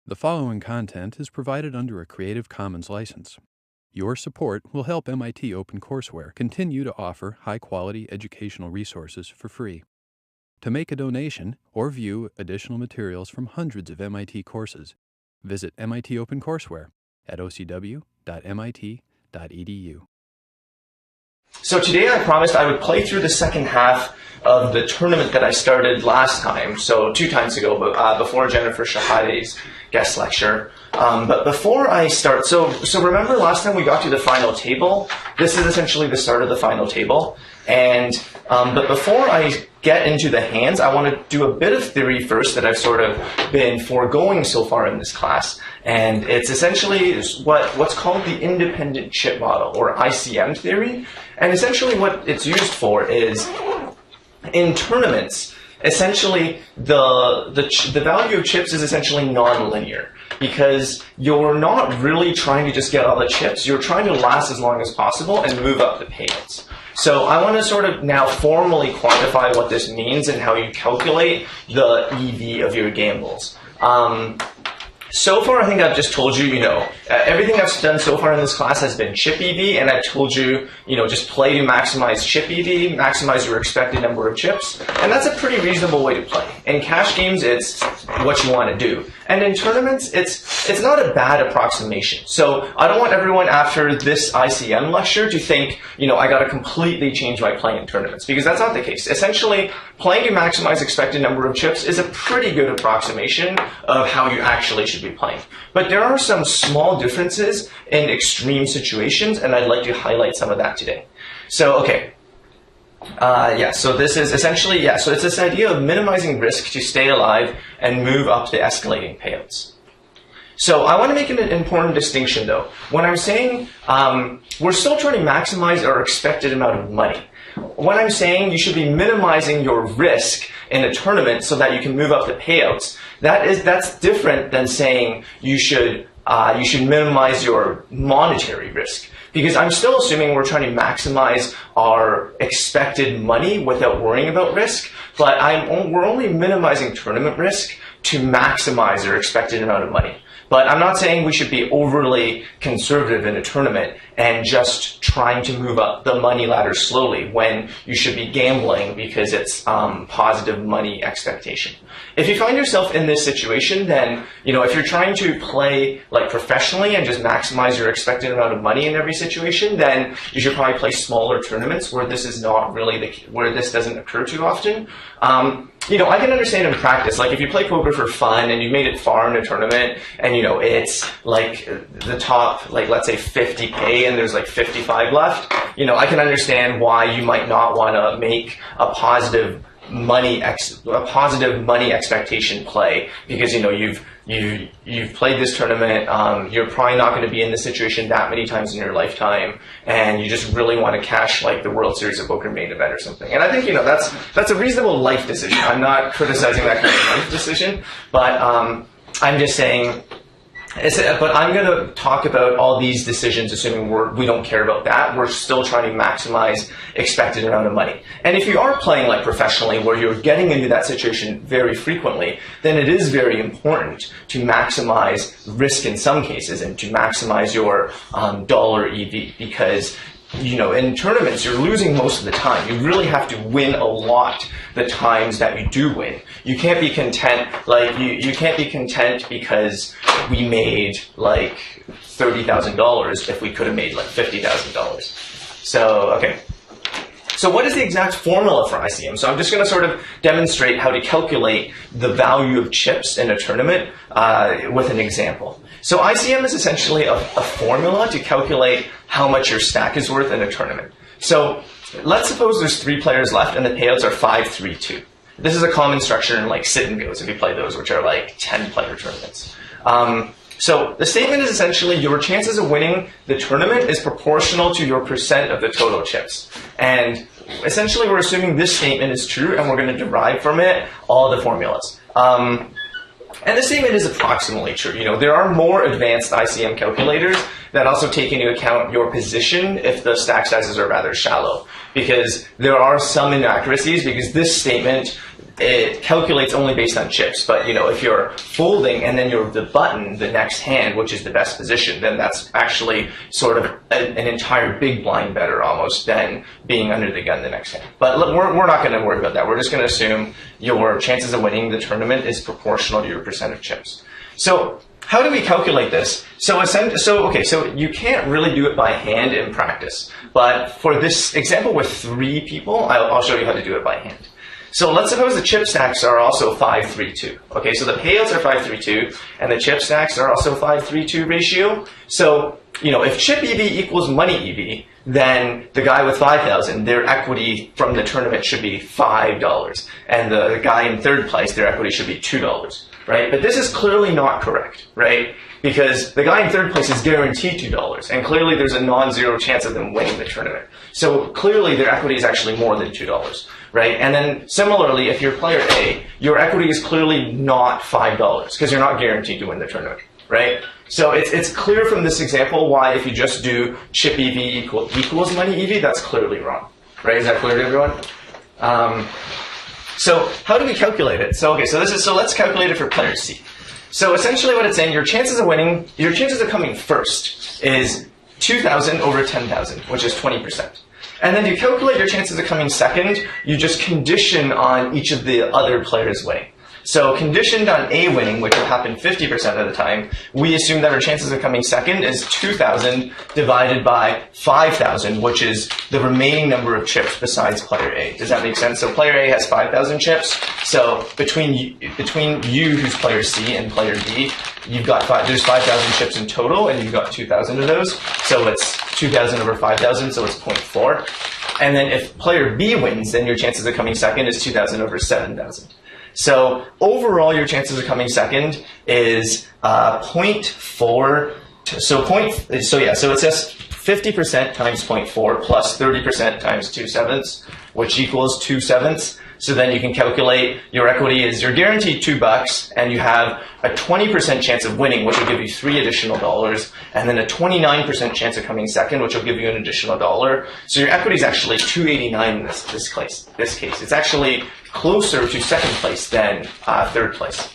The following content is provided under a Creative Commons license. Your support will help MIT OpenCourseware continue to offer high-quality educational resources for free. To make a donation or view additional materials from hundreds of MIT courses, visit MIT OpenCourseware at ocw.mit.edu. So today I promised I would play through the second half of the tournament that I started last time, so 2 times ago, before Jennifer Shahade's guest lecture. But before I start, so remember last time we got to the final table? This is essentially the start of the final table. And but before I get into the hands, I want to do a bit of theory first that I've sort of been foregoing so far in this class. And it's essentially what's called the independent chip model, or ICM theory. And essentially what it's used for is, in tournaments, essentially the value of chips is essentially non-linear, because you're not really trying to just get all the chips, you're trying to last as long as possible and move up the payouts. So I want to sort of now formally quantify what this means and how you calculate the EV of your gambles. So far, I think I've just told you, everything I've done so far in this class has been chip EV, and I've told you, just play to maximize chip EV, maximize your expected number of chips, and that's a pretty reasonable way to play. In cash games, it's what you want to do. And in tournaments, it's not a bad approximation. So I don't want everyone after this ICM lecture to think, I got to completely change my play in tournaments, because that's not the case. Essentially, playing to maximize expected number of chips is a pretty good approximation of how you actually should be playing. But there are some small differences in extreme situations, and I'd like to highlight some of that today. So, okay. So this is essentially, so it's this idea of minimizing risk to stay alive and move up the escalating payouts. So I want to make an important distinction, though. When I'm saying we're still trying to maximize our expected amount of money, when I'm saying you should be minimizing your risk in a tournament so that you can move up the payouts, that's different than saying you should minimize your monetary risk. Because I'm still assuming we're trying to maximize our expected money without worrying about risk, but we're only minimizing tournament risk to maximize our expected amount of money. But I'm not saying we should be overly conservative in a tournament and just trying to move up the money ladder slowly when you should be gambling because it's positive money expectation. If you find yourself in this situation, then, if you're trying to play like professionally and just maximize your expected amount of money in every situation, then you should probably play smaller tournaments where this is not really where this doesn't occur too often. I can understand in practice, like if you play poker for fun and you made it far in a tournament and, it's like the top, like let's say 50K and there's like 55 left, I can understand why you might not want to make a positive money expectation play, because you've played this tournament, you're probably not going to be in this situation that many times in your lifetime, and you just really want to cash like the World Series of Poker main event or something. And I think that's a reasonable life decision. I'm not criticizing that kind of life decision, but I'm just saying. But I'm going to talk about all these decisions assuming we don't care about that. We're still trying to maximize expected amount of money. And if you are playing like professionally where you're getting into that situation very frequently, then it is very important to maximize risk in some cases and to maximize your dollar EV, because in tournaments, you're losing most of the time. You really have to win a lot the times that you do win. You can't be content, you can't be content because we made like $30,000 if we could have made like $50,000. So, okay. So what is the exact formula for ICM? So I'm just going to sort of demonstrate how to calculate the value of chips in a tournament with an example. So ICM is essentially a formula to calculate how much your stack is worth in a tournament. So let's suppose there's 3 players left and the payouts are 5, 3, 2. This is a common structure in like sit and goes if you play those, which are like 10-player tournaments. So the statement is essentially your chances of winning the tournament is proportional to your percent of the total chips. And essentially we're assuming this statement is true and we're going to derive from it all the formulas. And the statement is approximately true. There are more advanced ICM calculators that also take into account your position if the stack sizes are rather shallow, because there are some inaccuracies, because this statement it calculates only based on chips. But if you're folding and then you're the button, the next hand, which is the best position, then that's actually sort of an entire big blind better almost than being under the gun the next hand. But look, we're not going to worry about that. We're just going to assume your chances of winning the tournament is proportional to your percent of chips. So how do we calculate this? So you can't really do it by hand in practice. But for this example with 3 people, I'll show you how to do it by hand. So let's suppose the chip stacks are also 5-3-2. Okay, so the payouts are 5-3-2, and the chip stacks are also 5-3-2 ratio. So, if chip EV equals money EV, then the guy with 5,000, their equity from the tournament should be $5, and the guy in 3rd place, their equity should be $2, right? But this is clearly not correct, right? Because the guy in 3rd place is guaranteed $2, and clearly there's a non-zero chance of them winning the tournament. So clearly their equity is actually more than $2, right? And then similarly, if you're player A, your equity is clearly not $5 because you're not guaranteed to win the tournament, right? So it's clear from this example why if you just do chip EV equals money EV, that's clearly wrong, right? Is that clear to everyone? So how do we calculate it? So let's calculate it for player C. So essentially what it's saying, your chances of coming first is 2,000 over 10,000, which is 20%. And then to calculate your chances of coming second, you just condition on each of the other players' winning. So conditioned on A winning, which will happen 50% of the time, we assume that our chances of coming second is 2,000 divided by 5,000, which is the remaining number of chips besides player A. Does that make sense? So player A has 5,000 chips. So between you, who's player C, and player B, there's 5,000 chips in total, and you've got 2,000 of those. So it's 2,000 over 5,000, so it's 0.4. And then if player B wins, then your chances of coming second is 2,000 over 7,000. So overall, your chances of coming second is 0.4. So it's just 50% times 0.4 plus 30% times 2/7, which equals 2/7. So then you can calculate your equity is you're guaranteed $2, and you have a 20% chance of winning, which will give you $3 additional, and then a 29% chance of coming second, which will give you an additional $1. So your equity is actually 289 in this case. It's actually closer to second place than 3rd place.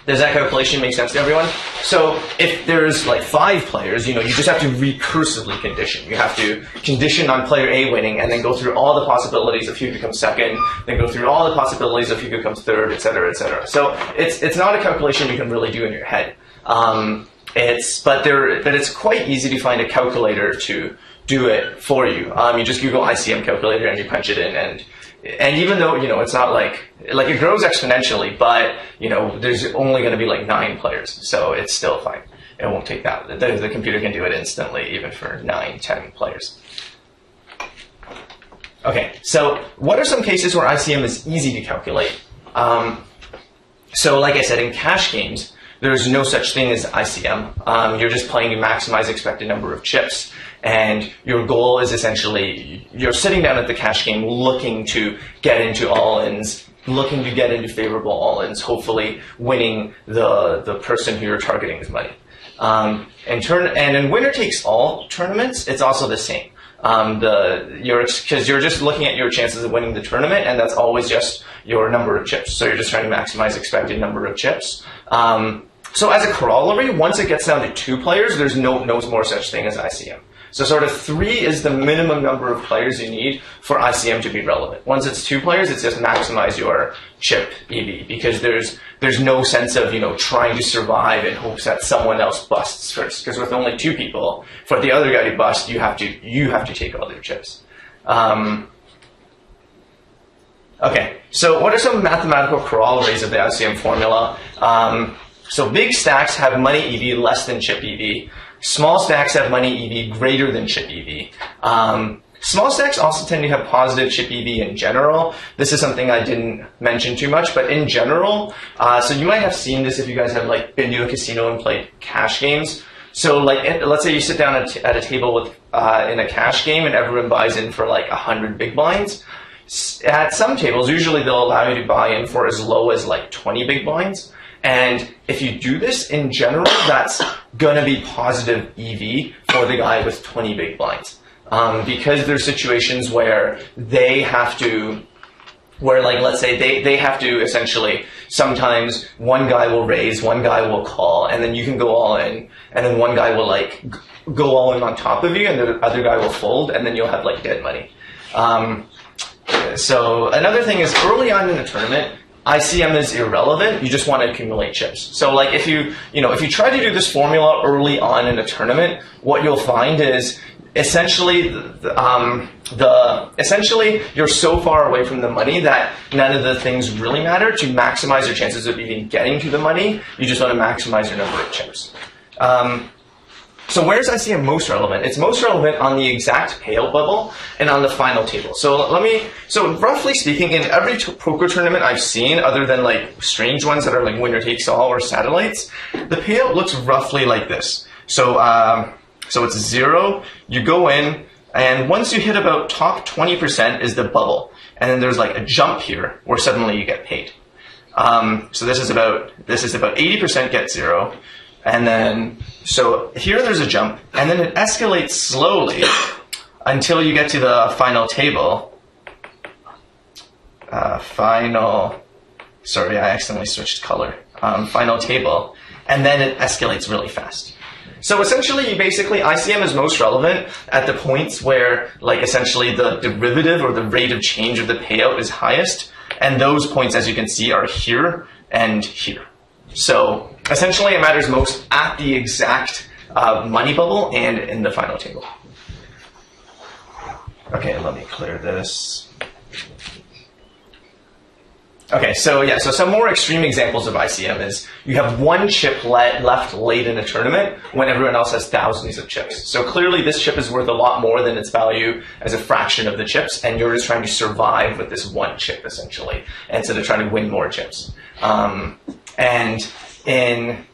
Does that calculation make sense to everyone? So if there's like 5 players, you just have to recursively condition. You have to condition on player A winning and then go through all the possibilities of who becomes second, then go through all the possibilities of who becomes third, et cetera, et cetera. So it's not a calculation you can really do in your head. But it's quite easy to find a calculator to do it for you. You just Google ICM calculator and you punch it in, and even though, it's not like it grows exponentially, but, there's only going to be like 9 players. So it's still fine. It won't take that. The computer can do it instantly, even for 9, 10 players. Okay, so what are some cases where ICM is easy to calculate? So like I said, in cash games, there's no such thing as ICM. You're just playing to maximize expected number of chips. And your goal is essentially, you're sitting down at the cash game looking to get into all-ins, looking to get into favorable all-ins, hopefully winning the person who you're targeting with money. And in winner-takes-all tournaments, it's also the same. Because you're just looking at your chances of winning the tournament, and that's always just your number of chips. So you're just trying to maximize expected number of chips. So as a corollary, once it gets down to 2 players, there's no more such thing as ICM. So sort of 3 is the minimum number of players you need for ICM to be relevant. Once it's 2 players, it's just maximize your chip EV, because there's no sense of, trying to survive in hopes that someone else busts first. Because with only 2 people, for the other guy to bust, you have to take all their chips. Okay, so what are some mathematical corollaries of the ICM formula? So big stacks have money EV less than chip EV. Small stacks have money EV greater than chip EV. Small stacks also tend to have positive chip EV in general. This is something I didn't mention too much, but in general, so you might have seen this if you guys have been to a casino and played cash games. So let's say you sit down at a table with in a cash game and everyone buys in for 100 big blinds. At some tables, usually they'll allow you to buy in for as low as 20 big blinds. And if you do this, in general, that's going to be positive EV for the guy with 20 big blinds. Because there's situations where they have to where like, let's say they have to essentially, sometimes one guy will raise, one guy will call, and then you can go all in, and then one guy will like go all in on top of you, and the other guy will fold, and then you'll have like dead money. So another thing is, early on in the tournament, ICM is irrelevant. You just want to accumulate chips. So like if you try to do this formula early on in a tournament, what you'll find is essentially essentially you're so far away from the money that none of the things really matter. To maximize your chances of even getting to the money, you just want to maximize your number of chips. So where is ICM most relevant? It's most relevant on the exact payout bubble and on the final table. So roughly speaking, in every poker tournament I've seen, other than like strange ones that are like winner takes all or satellites, the payout looks roughly like this. So it's 0, you go in, and once you hit about top 20% is the bubble. And then there's like a jump here where suddenly you get paid. So this is about 80% get 0. And then, so here there's a jump, and then it escalates slowly until you get to the final table. Sorry, I accidentally switched color. Final table, and then it escalates really fast. So essentially, ICM is most relevant at the points where, like, essentially the derivative or the rate of change of the payout is highest, and those points, as you can see, are here and here. So essentially, it matters most at the exact money bubble and in the final table. Okay, let me clear this. Okay, so some more extreme examples of ICM is you have one chip left late in a tournament when everyone else has thousands of chips. So clearly this chip is worth a lot more than its value as a fraction of the chips, and you're just trying to survive with this one chip, essentially, instead of trying to win more chips.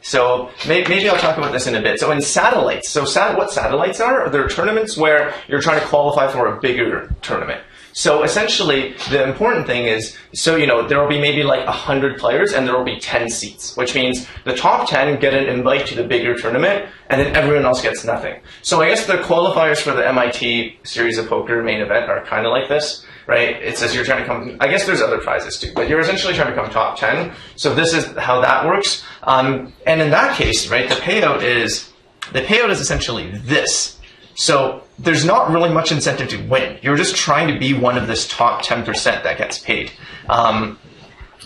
So maybe I'll talk about this in a bit. So in satellites, what satellites are? They're tournaments where you're trying to qualify for a bigger tournament. So essentially, the important thing is, there will be maybe like 100 players and there will be 10 seats, which means the top 10 get an invite to the bigger tournament and then everyone else gets nothing. So I guess the qualifiers for the MIT Series of Poker main event are kind of like this, right? It says you're trying to come, I guess there's other prizes too, but you're essentially trying to come top 10. So this is how that works. And in that case, right, the payout is essentially this. So there's not really much incentive to win. You're just trying to be one of this top 10% that gets paid.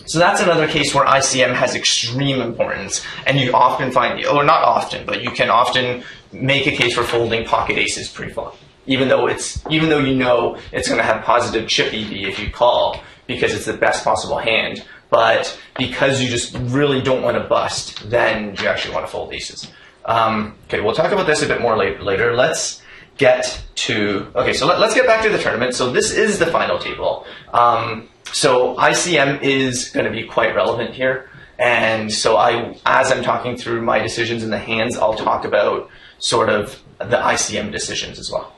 So that's another case where ICM has extreme importance, and you often find, or not often, but you can often make a case for folding pocket aces pre-flop, even though you know it's going to have positive chip EV if you call because it's the best possible hand. But because you just really don't want to bust, then you actually want to fold aces. Okay, we'll talk about this a bit more later. Let's get back to the tournament. So this is the final table. So ICM is going to be quite relevant here. And so as I'm talking through my decisions in the hands, I'll talk about sort of the ICM decisions as well.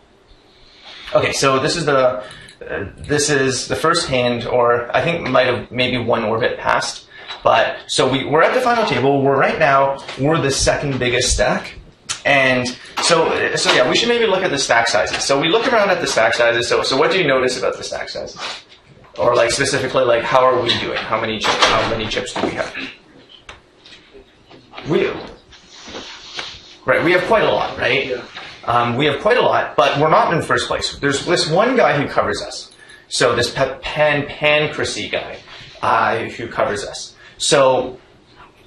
Okay, so this is the first hand, or I think maybe one orbit passed. But so we're at the final table. We're the second biggest stack. And so yeah, we should maybe look at the stack sizes. So we look around at the stack sizes. So what do you notice about the stack sizes? Or like specifically, like how are we doing? How many chips do we have? We have quite a lot, right? Yeah. We have quite a lot, but we're not in first place. There's this one guy who covers us. So this pancracy guy who covers us. So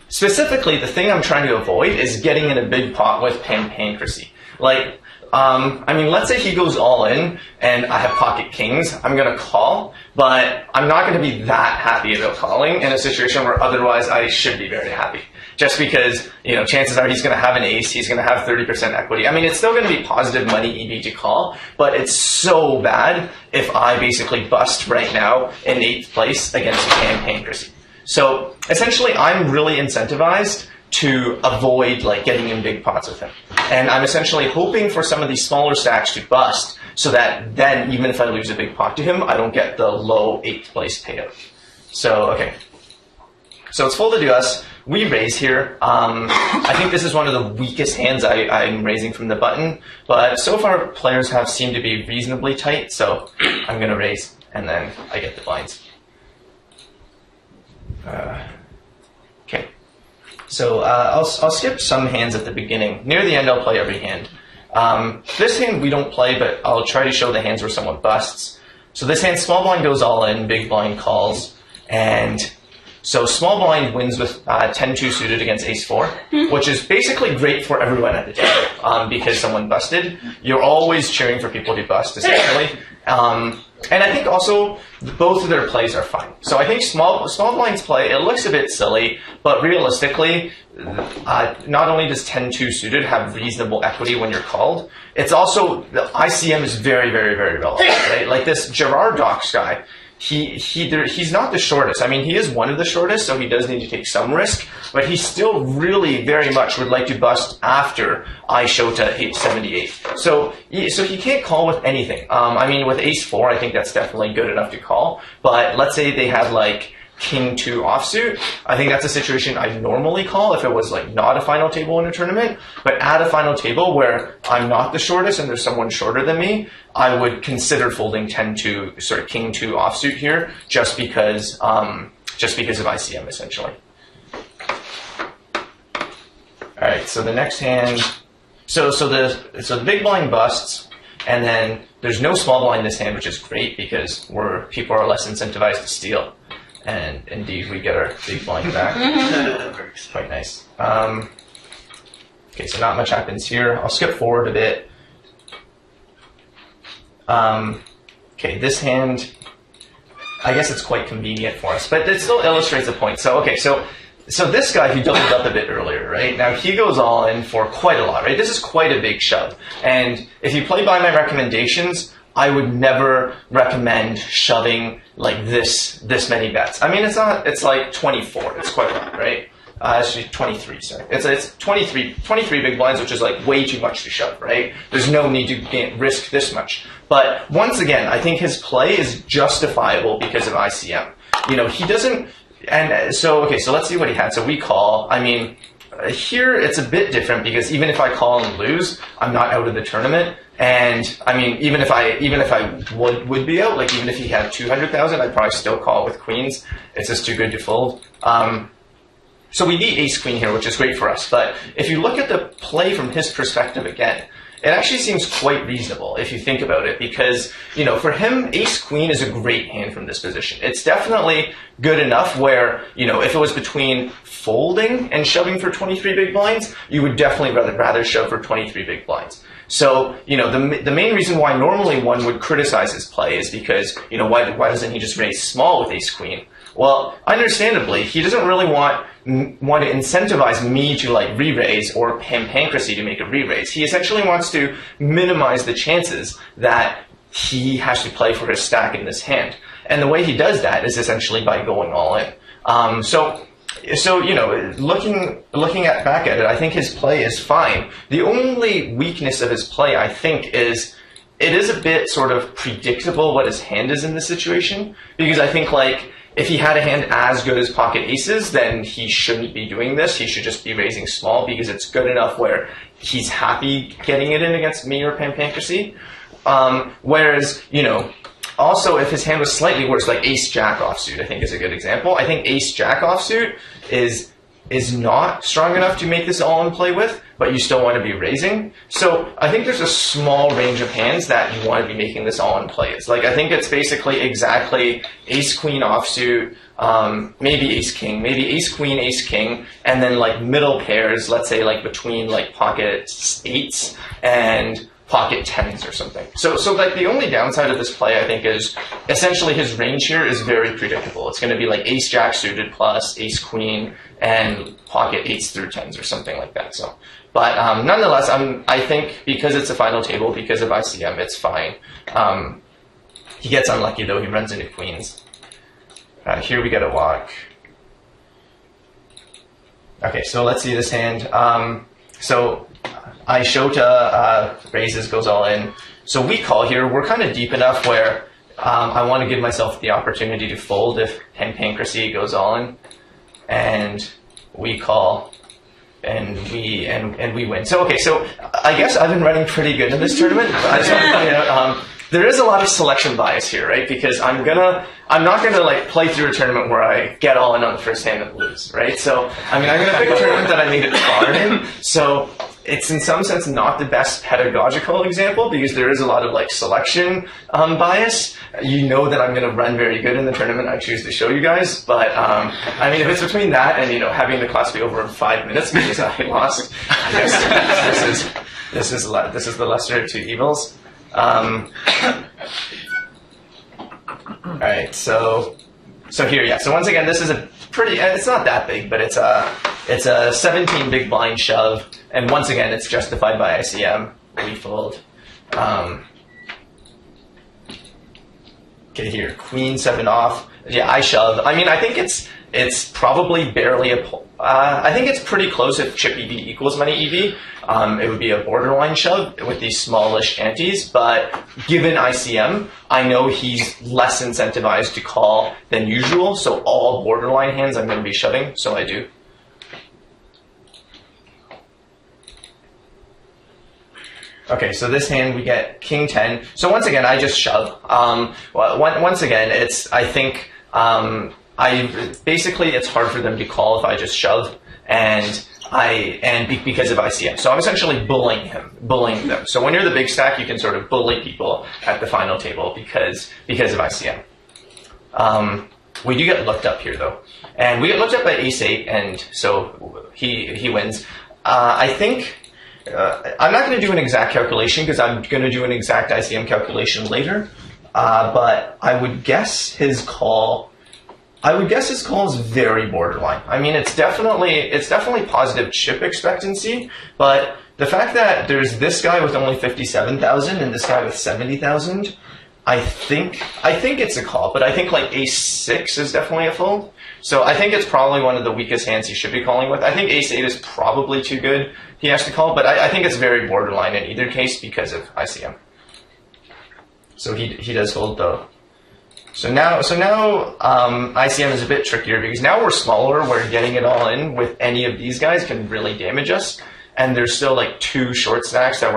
specifically, the thing I'm trying to avoid is getting in a big pot with pancracy. Like, let's say he goes all in and I have pocket kings. I'm going to call, but I'm not going to be that happy about calling in a situation where otherwise I should be very happy. Just because, chances are he's going to have an ace, he's going to have 30% equity. It's still going to be positive money EV to call, but it's so bad if I basically bust right now in 8th place against pancracy. So essentially, I'm really incentivized to avoid getting in big pots with him. And I'm essentially hoping for some of these smaller stacks to bust so that then even if I lose a big pot to him, I don't get the low 8th place payout. So, okay. So it's folded to us. We raise here. I think this is one of the weakest hands I'm raising from the button. But so far, players have seemed to be reasonably tight. So I'm going to raise, and then I get the blinds. Okay. So I'll skip some hands at the beginning. Near the end, I'll play every hand. This hand we don't play, but I'll try to show the hands where someone busts. So this hand, small blind goes all in, big blind calls, and so small blind wins with 10-2 suited against ace-4, which is basically great for everyone at the table because someone busted. You're always cheering for people to bust, essentially. And I think also both of their plays are fine. So I think small blind's play, it looks a bit silly, but realistically, not only does 10-2 suited have reasonable equity when you're called, it's also, the ICM is very, very, very relevant, right? Like this Gerard Dox guy, he's not the shortest. I mean, he is one of the shortest, so he does need to take some risk, but he still really very much would like to bust after I Shota 878. So he can't call with anything. I mean, with ace-4, I think that's definitely good enough to call, but let's say they have like king-2 offsuit. I think that's a situation I'd normally call if it was like not a final table in a tournament, but at a final table where I'm not the shortest and there's someone shorter than me, I would consider folding king-2 offsuit here just because of ICM essentially. All right, so the next hand, so the big blind busts, and then there's no small blind in this hand, which is great because people are less incentivized to steal. And indeed, we get our big blind back. It's quite nice. Okay, so not much happens here. I'll skip forward a bit. Okay, this hand, I guess it's quite convenient for us, but it still illustrates the point. So, okay, so this guy who doubled up a bit earlier, right? Now, he goes all in for quite a lot, right? This is quite a big shove. And if you play by my recommendations, I would never recommend shoving like this many bets. I mean, it's like 24. It's quite a lot, right? Actually 23, sorry. It's 23 big blinds, which is like way too much to shove, right? There's no need to risk this much. But once again, I think his play is justifiable because of ICM. You know, he doesn't, and so, okay, so let's see what he had. So we call, I mean, here it's a bit different because even if I call and lose, I'm not out of the tournament. And I mean, even if I would be out, like even if he had 200,000, I'd probably still call with queens. It's just too good to fold. So we beat ace queen here, which is great for us. But if you look at the play from his perspective again, it actually seems quite reasonable if you think about it, because, you know, for him, ace queen is a great hand from this position. It's definitely good enough where, you know, if it was between folding and shoving for 23 big blinds, you would definitely rather shove for 23 big blinds. So, you know, the main reason why normally one would criticize his play is because, you know, why doesn't he just raise small with ace queen? Well, understandably, he doesn't really want to incentivize me to like re-raise or him Pancracy to make a re-raise. He essentially wants to minimize the chances that he has to play for his stack in this hand. And the way he does that is essentially by going all in. So you know, looking back at it, I think his play is fine. The only weakness of his play, I think, is it is a bit sort of predictable what his hand is in this situation, because I think like if he had a hand as good as pocket aces, then he shouldn't be doing this. He should just be raising small because it's good enough where he's happy getting it in against me or Pancracy. Whereas, you know, also if his hand was slightly worse, like ace-jack offsuit, I think is a good example. I think ace-jack offsuit is not strong enough to make this all-in play with, but you still want to be raising. So I think there's a small range of hands that you want to be making this all-in play. It's like, I think it's basically exactly ace-queen offsuit, maybe ace-king, maybe ace-queen, ace-king, and then like middle pairs, let's say like between like pocket eights and pocket tens or something. So like the only downside of this play, I think, is essentially his range here is very predictable. It's going to be like ace-jack suited plus ace-queen and pocket eights through tens or something like that. So, but nonetheless, I think because it's a final table, because of ICM, it's fine. He gets unlucky though. He runs into queens. Here we get a walk. Okay, so let's see this hand. So I Shota raises, goes all in. So we call here. We're kind of deep enough where I want to give myself the opportunity to fold if Pancracy goes all in, and we call, and we win. So okay, so I guess I've been running pretty good in this tournament. I just want to point out, there is a lot of selection bias here, right? Because I'm not gonna like play through a tournament where I get all in on the first hand and lose, right? So, I mean, I'm gonna pick a tournament that I made it far in. So, it's in some sense not the best pedagogical example because there is a lot of like selection bias. You know that I'm going to run very good in the tournament I choose to show you guys, but I mean, if it's between that and having the class be over in 5 minutes because I lost, I guess this is the lesser of two evils. All right, so here, yeah. So once again, this is a pretty. It's not that big, but it's a 17 big blind shove, and once again, it's justified by ICM. We fold. Okay, here, queen 7 off. Yeah, I shove. I mean, I think it's probably barely a. I think it's pretty close if chip EV equals money EV. It would be a borderline shove with these smallish antes, but given ICM, I know he's less incentivized to call than usual, so all borderline hands I'm going to be shoving, so I do. Okay, so this hand we get king 10. So once again, I just shove. Once again, I think basically it's hard for them to call if I just shove, because of ICM. So I'm essentially bullying them. So when you're the big stack, you can sort of bully people at the final table because of ICM. We do get looked up here though, and we get looked up by ace 8, and so he wins. I think. I'm not going to do an exact calculation because I'm going to do an exact ICM calculation later, but I would guess his call. Is very borderline. I mean, it's definitely positive chip expectancy, but the fact that there's this guy with only 57,000 and this guy with 70,000, I think it's a call. But I think like ace 6 is definitely a fold. So I think it's probably one of the weakest hands he should be calling with. I think ace 8 is probably too good. He has to call, but I think it's very borderline in either case because of ICM. So he does fold though. So now ICM is a bit trickier because now we're smaller. Where getting it all in with any of these guys can really damage us, and there's still like 2 short stacks that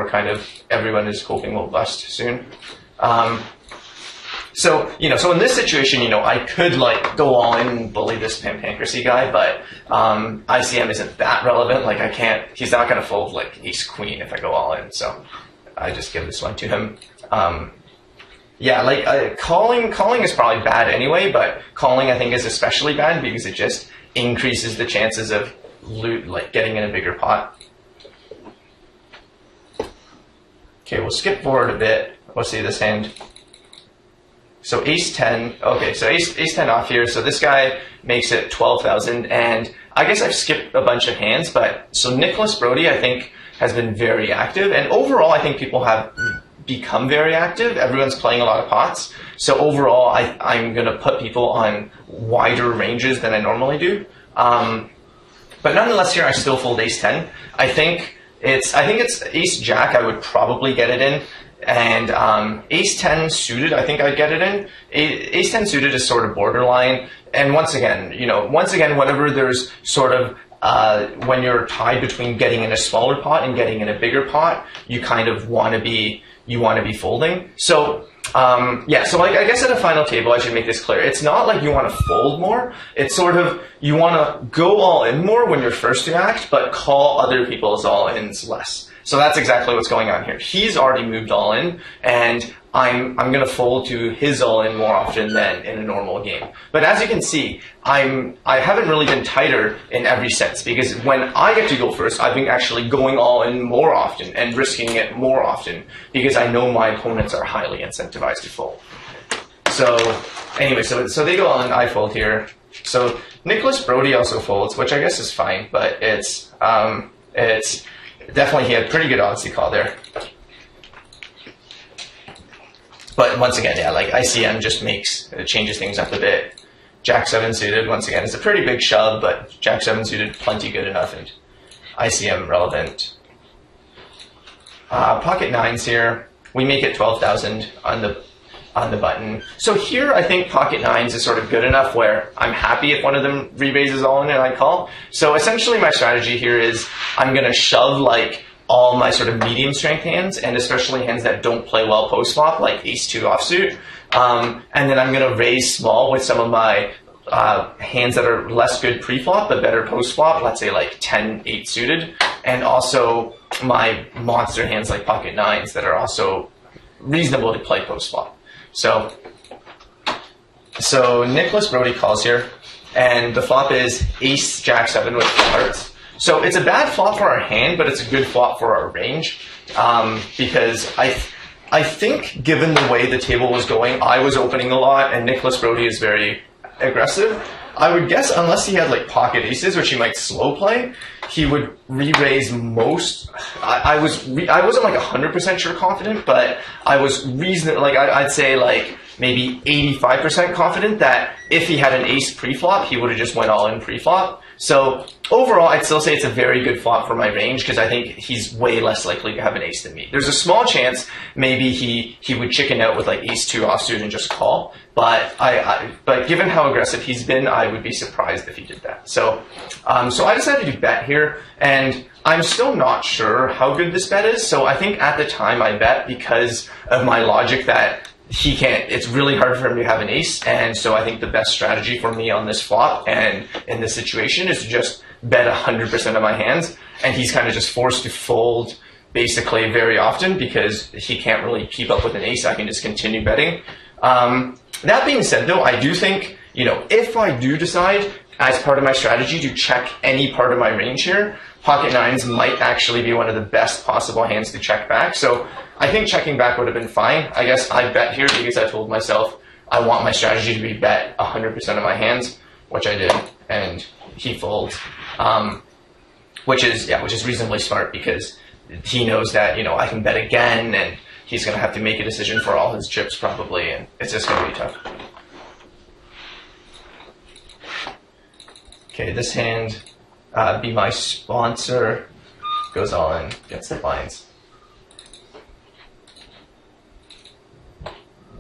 everyone is hoping will bust soon. So in this situation, I could like go all in and bully this pancracy guy, but ICM isn't that relevant. Like he's not gonna fold like ace queen if I go all in. So I just give this one to him. Yeah, like calling is probably bad anyway, but calling I think is especially bad because it just increases the chances of getting in a bigger pot. Okay, we'll skip forward a bit. We'll see this hand. So ace 10, okay, so ace 10 off here. So this guy makes it 12,000, and I guess I've skipped a bunch of hands, but so Nicholas Brody, I think, has been very active, and overall, I think people have become very active. Everyone's playing a lot of pots. So overall, I'm gonna put people on wider ranges than I normally do. But nonetheless here, I still fold ace 10. I think it's ace jack, I would probably get it in. And ace 10 suited, I think I'd get it in. Ace 10 suited is sort of borderline. And once again, whenever there's sort of, when you're tied between getting in a smaller pot and getting in a bigger pot, you kind of want to be folding. So, yeah, so I guess at a final table, I should make this clear. It's not like you want to fold more. It's sort of, you want to go all in more when you're first to act, but call other people's all-ins less. So that's exactly what's going on here. He's already moved all in, and I'm going to fold to his all in more often than in a normal game. But as you can see, I haven't really been tighter in every sense, because when I get to go first, I've been actually going all in more often and risking it more often because I know my opponents are highly incentivized to fold. So anyway, so they go all in, I fold here. So Nicholas Brody also folds, which I guess is fine, but it's definitely, he had pretty good odds to call there. But once again, yeah, like ICM just changes things up a bit. Jack 7 suited, once again, it's a pretty big shove, but Jack 7 suited, plenty good enough, and ICM relevant. Pocket 9s here, we make it 12,000 on the button. So here, I think pocket 9s is sort of good enough where I'm happy if one of them re-raises all in and I call. So essentially my strategy here is I'm going to shove like all my sort of medium strength hands, and especially hands that don't play well post flop, like ace-2 offsuit. And then I'm going to raise small with some of my hands that are less good pre-flop but better post-flop, let's say like 10-8 suited, and also my monster hands like pocket nines that are also reasonable to play post-flop. So Nicholas Brody calls here, and the flop is ace jack 7 with hearts. So it's a bad flop for our hand, but it's a good flop for our range, because I think given the way the table was going, I was opening a lot, and Nicholas Brody is very aggressive. I would guess unless he had like pocket aces, which he might slow play, he would re-raise most. I wasn't like 100% sure confident, but I was reasonable. Like I'd say like maybe 85% confident that if he had an ace pre-flop, he would have just went all in pre-flop. So overall, I'd still say it's a very good flop for my range because I think he's way less likely to have an ace than me. There's a small chance maybe he would chicken out with like ace-2 offsuit and just call. But but given how aggressive he's been, I would be surprised if he did that. So I decided to bet here, and I'm still not sure how good this bet is. So I think at the time I bet because of my logic that he can't, it's really hard for him to have an ace, and so I think the best strategy for me on this flop and in this situation is to just bet 100% of my hands, and he's kind of just forced to fold basically very often because he can't really keep up with an ace. I can just continue betting. That being said though, I do think, you know, if I do decide as part of my strategy to check any part of my range here, pocket nines might actually be one of the best possible hands to check back. So I think checking back would have been fine. I guess I bet here because I told myself I want my strategy to be bet 100% of my hands, which I did, and he folds, which is reasonably smart because he knows that, you know, I can bet again, and he's going to have to make a decision for all his chips probably, and it's just going to be tough. Okay, this hand, be my sponsor, goes on, gets the blinds.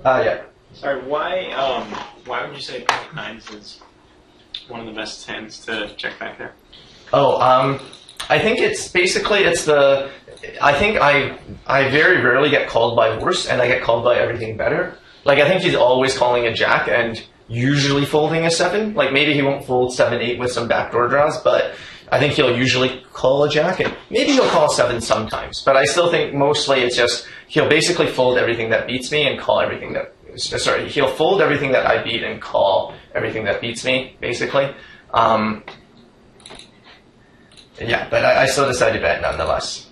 Yeah. Sorry, why would you say pocket nines is one of the best hands to check back there? Oh, I think it's basically, I think I very rarely get called by worse, and I get called by everything better. Like, I think he's always calling a jack and usually folding a 7. Like, maybe he won't fold 7-8 with some backdoor draws, but I think he'll usually call a jack, and maybe he'll call 7 sometimes. But I still think mostly it's just, he'll basically fold everything that beats me and call everything that, sorry, he'll fold everything that I beat and call everything that beats me, basically. Yeah, but I still decided to bet nonetheless,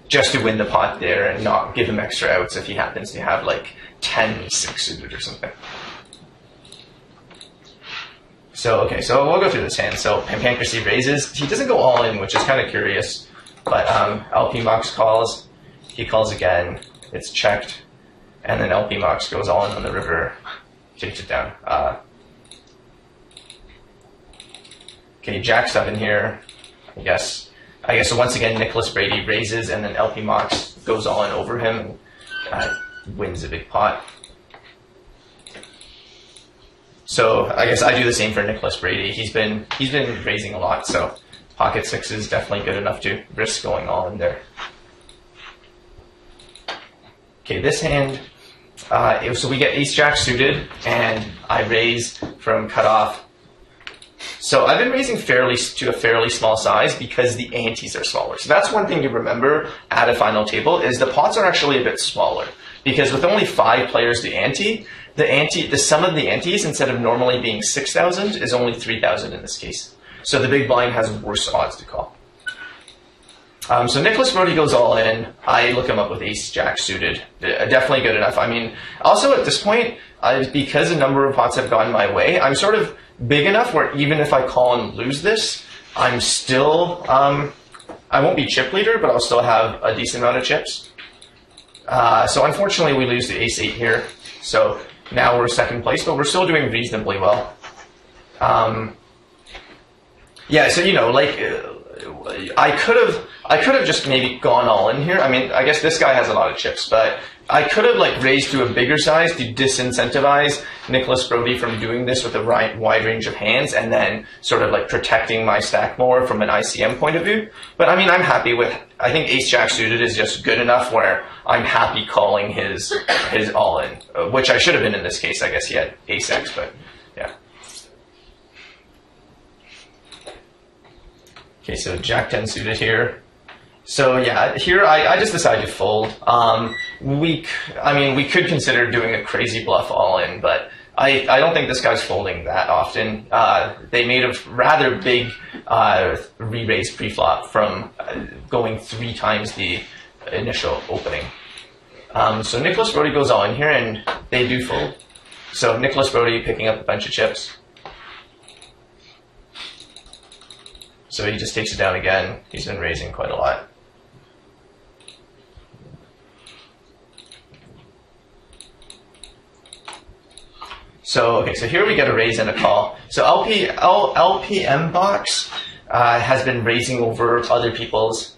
just to win the pot there and not give him extra outs if he happens to have like 10-6 suited or something. So, okay, so we'll go through this hand. So, Pancracy raises. He doesn't go all in, which is kind of curious, but LP Mox calls. He calls again. It's checked. And then LP Mox goes all in on the river, takes it down. Okay, Jack 7 here. I guess so once again, Nicholas Brady raises, and then LP Mox goes all in over him and wins a big pot. So I guess I do the same for Nicholas Brady. He's been raising a lot, so pocket 6 is definitely good enough to risk going all in there. Okay, this hand, so we get ace jack suited, and I raise from cutoff. So I've been raising to a fairly small size because the antes are smaller. So that's one thing to remember at a final table is the pots are actually a bit smaller because with only 5 players to ante, the sum of the antes instead of normally being 6,000 is only 3,000 in this case. So the big blind has worse odds to call. So Nicholas Brody goes all in. I look him up with ace jack suited. Definitely good enough. I mean, also at this point, because a number of pots have gone my way, I'm sort of big enough where even if I call and lose this, I'm still, I won't be chip leader, but I'll still have a decent amount of chips. So unfortunately we lose the ace 8 here. So now we're second place, but we're still doing reasonably well. Yeah, so you know, like, I could have just maybe gone all in here. I mean, I guess this guy has a lot of chips, but I could have like raised to a bigger size to disincentivize Nicholas Brody from doing this with a wide range of hands, and then sort of like protecting my stack more from an ICM point of view. But I mean, I'm happy with, I think ace jack suited is just good enough where I'm happy calling his all in, which I should have been in this case. I guess he had ace X, but yeah. Okay, so jack 10 suited here. So yeah, here I just decided to fold. We could consider doing a crazy bluff all in, but I don't think this guy's folding that often. They made a rather big re-raise pre-flop from going 3 times the initial opening. So Nicholas Brody goes all in here, and they do fold. So Nicholas Brody picking up a bunch of chips. So he just takes it down again. He's been raising quite a lot. So, okay, so here we get a raise and a call. So LPM box has been raising over other people's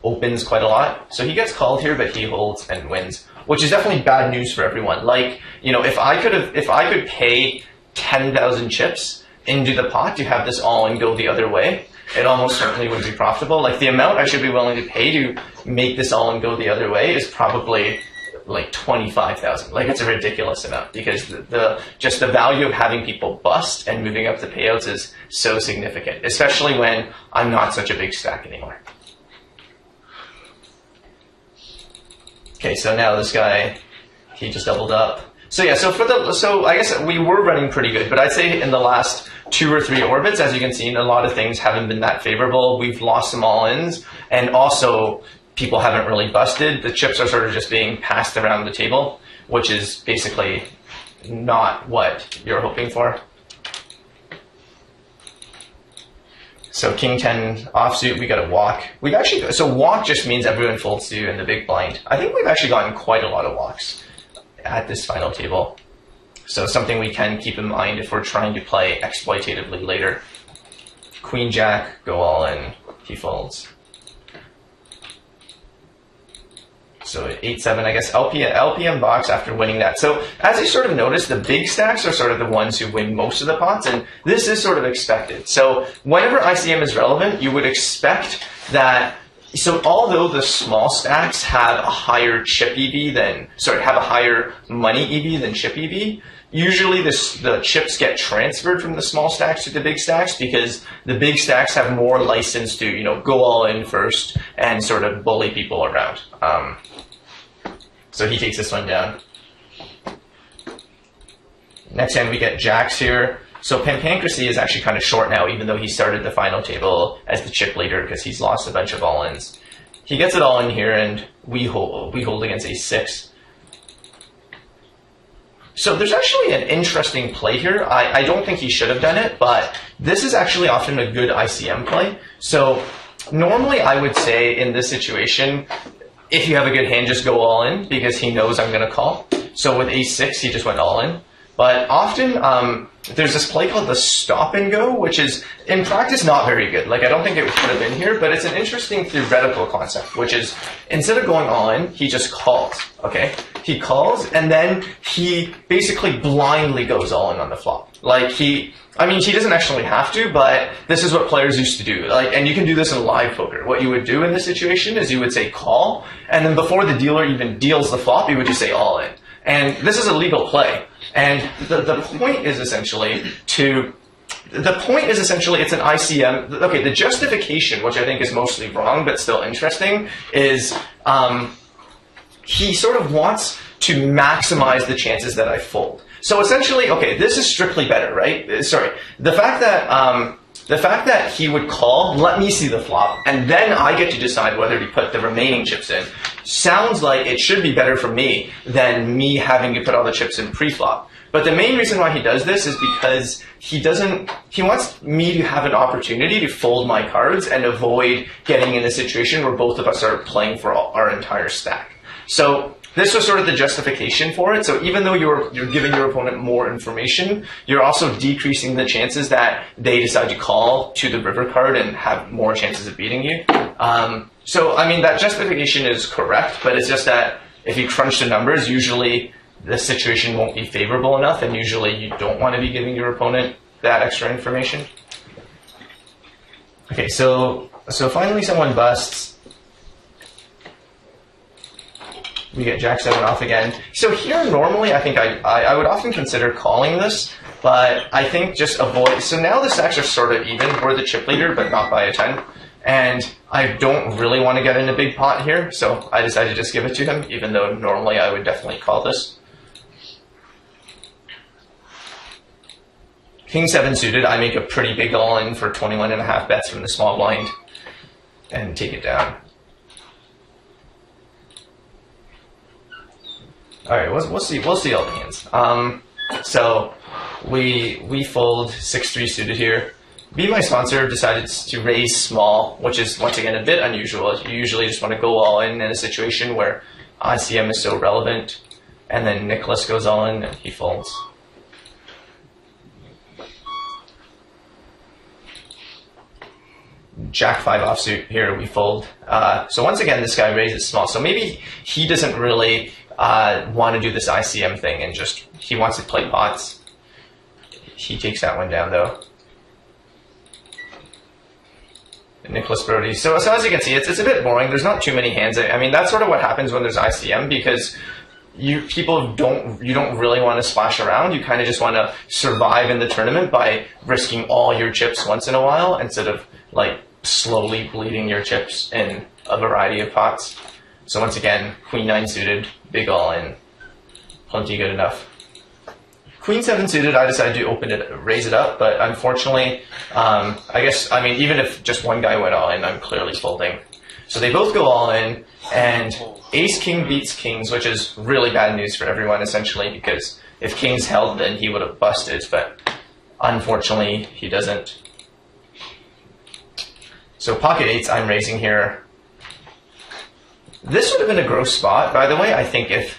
opens quite a lot. So he gets called here, but he holds and wins, which is definitely bad news for everyone. Like, you know, if I could pay 10,000 chips into the pot to have this all in go the other way, it almost certainly would be profitable. Like, the amount I should be willing to pay to make this all in go the other way is probably like 25,000. Like, it's a ridiculous amount, because just the value of having people bust and moving up the payouts is so significant, especially when I'm not such a big stack anymore. Okay, so now this guy, he just doubled up. So yeah, so I guess we were running pretty good, but I'd say in the last 2 or 3 orbits, as you can see, a lot of things haven't been that favorable. We've lost some all-ins, and also people haven't really busted. The chips are sort of just being passed around the table, which is basically not what you're hoping for. So king 10 offsuit, we got a walk. So walk just means everyone folds to you in the big blind. I think we've actually gotten quite a lot of walks at this final table. So something we can keep in mind if we're trying to play exploitatively later. Queen jack, go all in, he folds. So 8-7, I guess LPM box after winning that. So as you sort of notice, the big stacks are sort of the ones who win most of the pots, and this is sort of expected. So whenever ICM is relevant, you would expect that. So although the small stacks have a higher chip EV have a higher money EV than chip EV, usually the chips get transferred from the small stacks to the big stacks, because the big stacks have more license to, you know, go all in first and sort of bully people around. So he takes this one down. Next hand we get jacks here. So Pancracy is actually kind of short now, even though he started the final table as the chip leader, because he's lost a bunch of all-ins. He gets it all in here, and we hold against ace-6. So there's actually an interesting play here. I don't think he should have done it, but this is actually often a good ICM play. So normally I would say in this situation, if you have a good hand, just go all in, because he knows I'm going to call. So with ace-6, he just went all in. But often there's this play called the stop and go, which is in practice not very good. Like, I don't think it would have been here, but it's an interesting theoretical concept, which is instead of going all in, he just calls. Okay, he calls, and then he basically blindly goes all in on the flop. Like, he doesn't actually have to, but this is what players used to do. Like, and you can do this in live poker. What you would do in this situation is you would say call, and then before the dealer even deals the flop, you would just say all in. And this is a legal play. And the point is essentially it's an ICM. Okay, the justification, which I think is mostly wrong but still interesting, is he sort of wants to maximize the chances that I fold. So essentially, okay, this is strictly better, right? Sorry, the fact that he would call, let me see the flop, and then I get to decide whether to put the remaining chips in, sounds like it should be better for me than me having to put all the chips in pre-flop. But the main reason why he does this is because he wants me to have an opportunity to fold my cards and avoid getting in a situation where both of us are playing for our entire stack. So this was sort of the justification for it. So even though you're giving your opponent more information, you're also decreasing the chances that they decide to call to the river card and have more chances of beating you. So, I mean, that justification is correct, but it's just that if you crunch the numbers, usually the situation won't be favorable enough, and usually you don't want to be giving your opponent that extra information. Okay, so finally someone busts. We get Jack 7 off again. So here, normally, I think I would often consider calling this, but I think just avoid. So now the stacks are sort of even. We're the chip leader, but not by a 10. And I don't really want to get in a big pot here, so I decided to just give it to him, even though normally I would definitely call this. King 7 suited, I make a pretty big all-in for 21.5 bets from the small blind and take it down. All right, we'll see all the hands. So we fold 6-3 suited here. Be My Sponsor decided to raise small, which is once again a bit unusual. You usually just want to go all in a situation where ICM is so relevant, and then Nicholas goes all in and he folds. Jack 5 offsuit here, we fold. So once again, this guy raises small. So maybe he doesn't really want to do this ICM thing and just, he wants to play pots. He takes that one down though. Nicholas Brody. So as you can see, it's a bit boring. There's not too many hands. I mean, that's sort of what happens when there's ICM, because you don't really want to splash around. You kind of just want to survive in the tournament by risking all your chips once in a while instead of like slowly bleeding your chips in a variety of pots. So once again, Queen 9 suited, big all in, plenty good enough. Queen 7 suited, I decided to raise it up, but unfortunately, I mean, even if just one guy went all in, I'm clearly folding. So they both go all in, and Ace King beats Kings, which is really bad news for everyone, essentially, because if Kings held, then he would have busted, but unfortunately, he doesn't. So pocket 8s, I'm raising here. This would have been a gross spot, by the way. I think if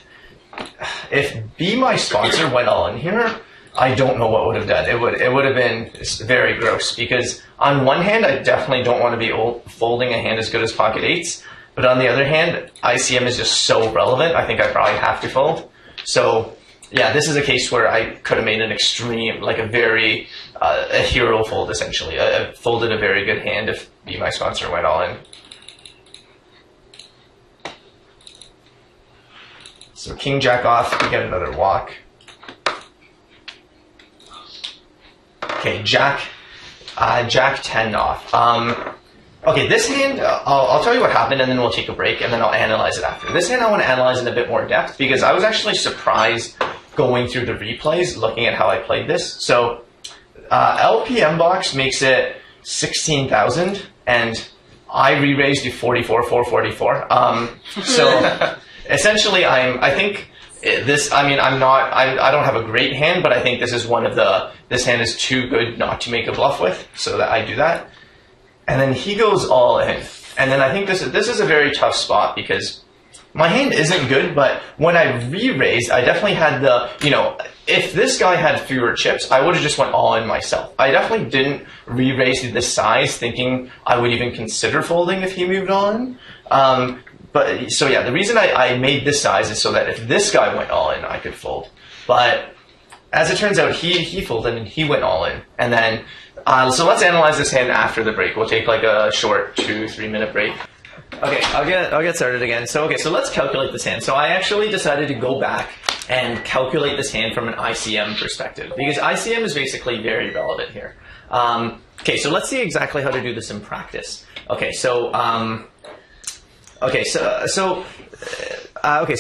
Be My Sponsor went all in here, I don't know what would have done. It would have been very gross, because on one hand, I definitely don't want to be folding a hand as good as pocket 8s, but on the other hand, ICM is just so relevant, I think I probably have to fold. So yeah, this is a case where I could have made an extreme, like a hero fold, essentially. I folded a very good hand if Be My Sponsor went all in. So King Jack off, we get another walk. Okay, Jack 10 off. Okay, this hand, I'll tell you what happened, and then we'll take a break, and then I'll analyze it after. This hand I want to analyze in a bit more depth, because I was actually surprised going through the replays, looking at how I played this. So LPM box makes it 16,000, and I re-raised to 44,444. So essentially, I don't have a great hand, but I think this is this hand is too good not to make a bluff with, so that I do that. And then he goes all in. And then I think this is a very tough spot, because my hand isn't good, but when I re-raised, I definitely had if this guy had fewer chips, I would have just went all in myself. I definitely didn't re-raise to this size thinking I would even consider folding if he moved on. But so yeah, the reason I made this size is so that if this guy went all in, I could fold. But as it turns out, he folded and he went all in. And then, so let's analyze this hand after the break. We'll take like a short 2-3 minute break. Okay, I'll get started again. So let's calculate this hand. So I actually decided to go back and calculate this hand from an ICM perspective, because ICM is basically very relevant here. Okay, so let's see exactly how to do this in practice. Okay, so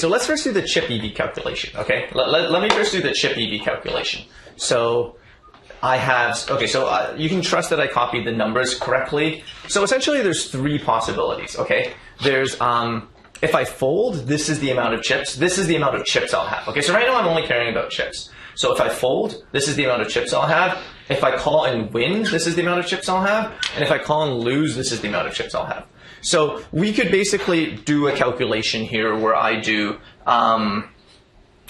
let's first do the chip EV calculation. Okay, let me first do the chip EV calculation. So I have, you can trust that I copied the numbers correctly. So essentially there's 3 possibilities, okay? There's, if I fold, this is the amount of chips. This is the amount of chips I'll have. Okay, so right now I'm only caring about chips. So if I fold, this is the amount of chips I'll have. If I call and win, this is the amount of chips I'll have. And if I call and lose, this is the amount of chips I'll have. So we could basically do a calculation here where I do,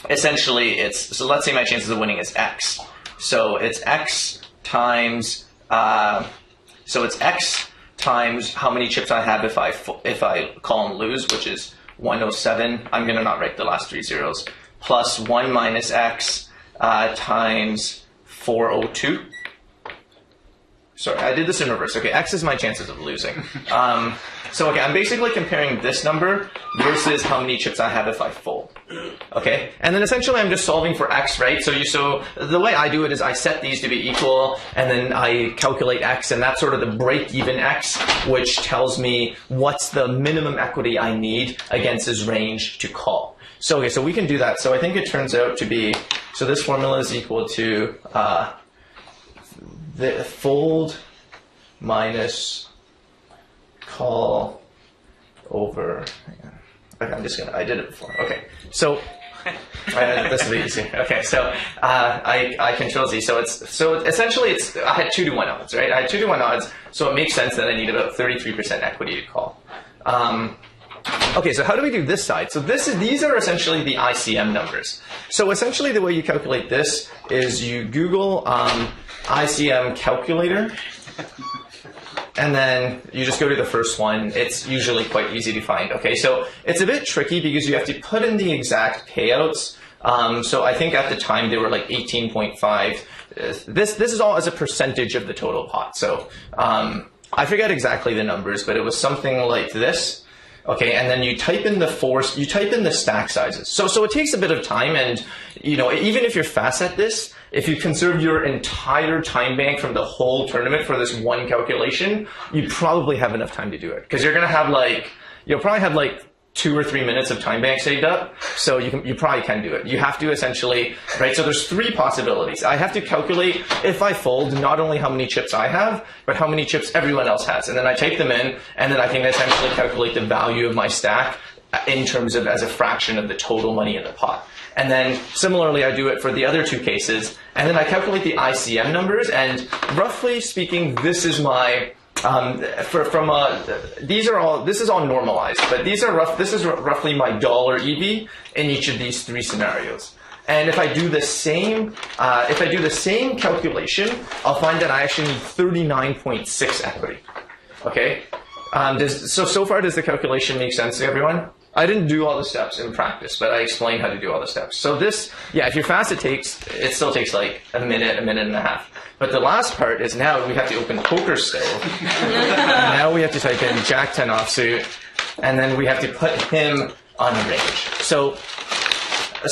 essentially so let's say my chances of winning is X. So it's X times, so it's X times how many chips I have if I call and lose, which is 107. I'm going to not write the last 3 zeros. Plus 1 minus X times 402. Sorry, I did this in reverse. Okay, X is my chances of losing. So okay, I'm basically comparing this number versus how many chips I have if I fold. Okay, and then essentially I'm just solving for X, right? So the way I do it is I set these to be equal, and then I calculate X, and that's sort of the break-even X, which tells me what's the minimum equity I need against his range to call. So okay, so we can do that. So I think it turns out to be, so this formula is equal to the fold minus call over, okay, I did it before. Okay, so this will be easy. Okay, so I control Z. So essentially I had 2-to-1 odds, right? I had 2-to-1 odds, so it makes sense that I need about 33% equity to call. Okay, so how do we do this side? So these are essentially the ICM numbers. So essentially the way you calculate this is you Google ICM calculator, and then you just go to the first one. It's usually quite easy to find. Okay, so it's a bit tricky because you have to put in the exact payouts. So I think at the time they were like 18.5. This is all as a percentage of the total pot. So I forget exactly the numbers, but it was something like this. Okay, and then you type in the stack sizes. So it takes a bit of time, and even if you're fast at this, if you conserve your entire time bank from the whole tournament for this one calculation, you probably have enough time to do it, because you're gonna have you'll probably have 2 or 3 minutes of time bank saved up, so you probably can do it. You have to essentially, right, so there's 3 possibilities. I have to calculate, if I fold, not only how many chips I have, but how many chips everyone else has. And then I type them in, and then I can essentially calculate the value of my stack in terms of as a fraction of the total money in the pot. And then similarly, I do it for the other 2 cases, and then I calculate the ICM numbers, and roughly speaking, this is my this is all normalized, but this is roughly my dollar EV in each of these 3 scenarios. And if I do the same calculation, I'll find that I actually need 39.6 equity. Okay, so far does the calculation make sense to everyone? I didn't do all the steps in practice, but I explained how to do all the steps. So this, yeah, if you're fast, it still takes like a minute and a half. But the last part is now we have to open Poker Stove. Now we have to type in Jack 10 offsuit, and then we have to put him on the range. So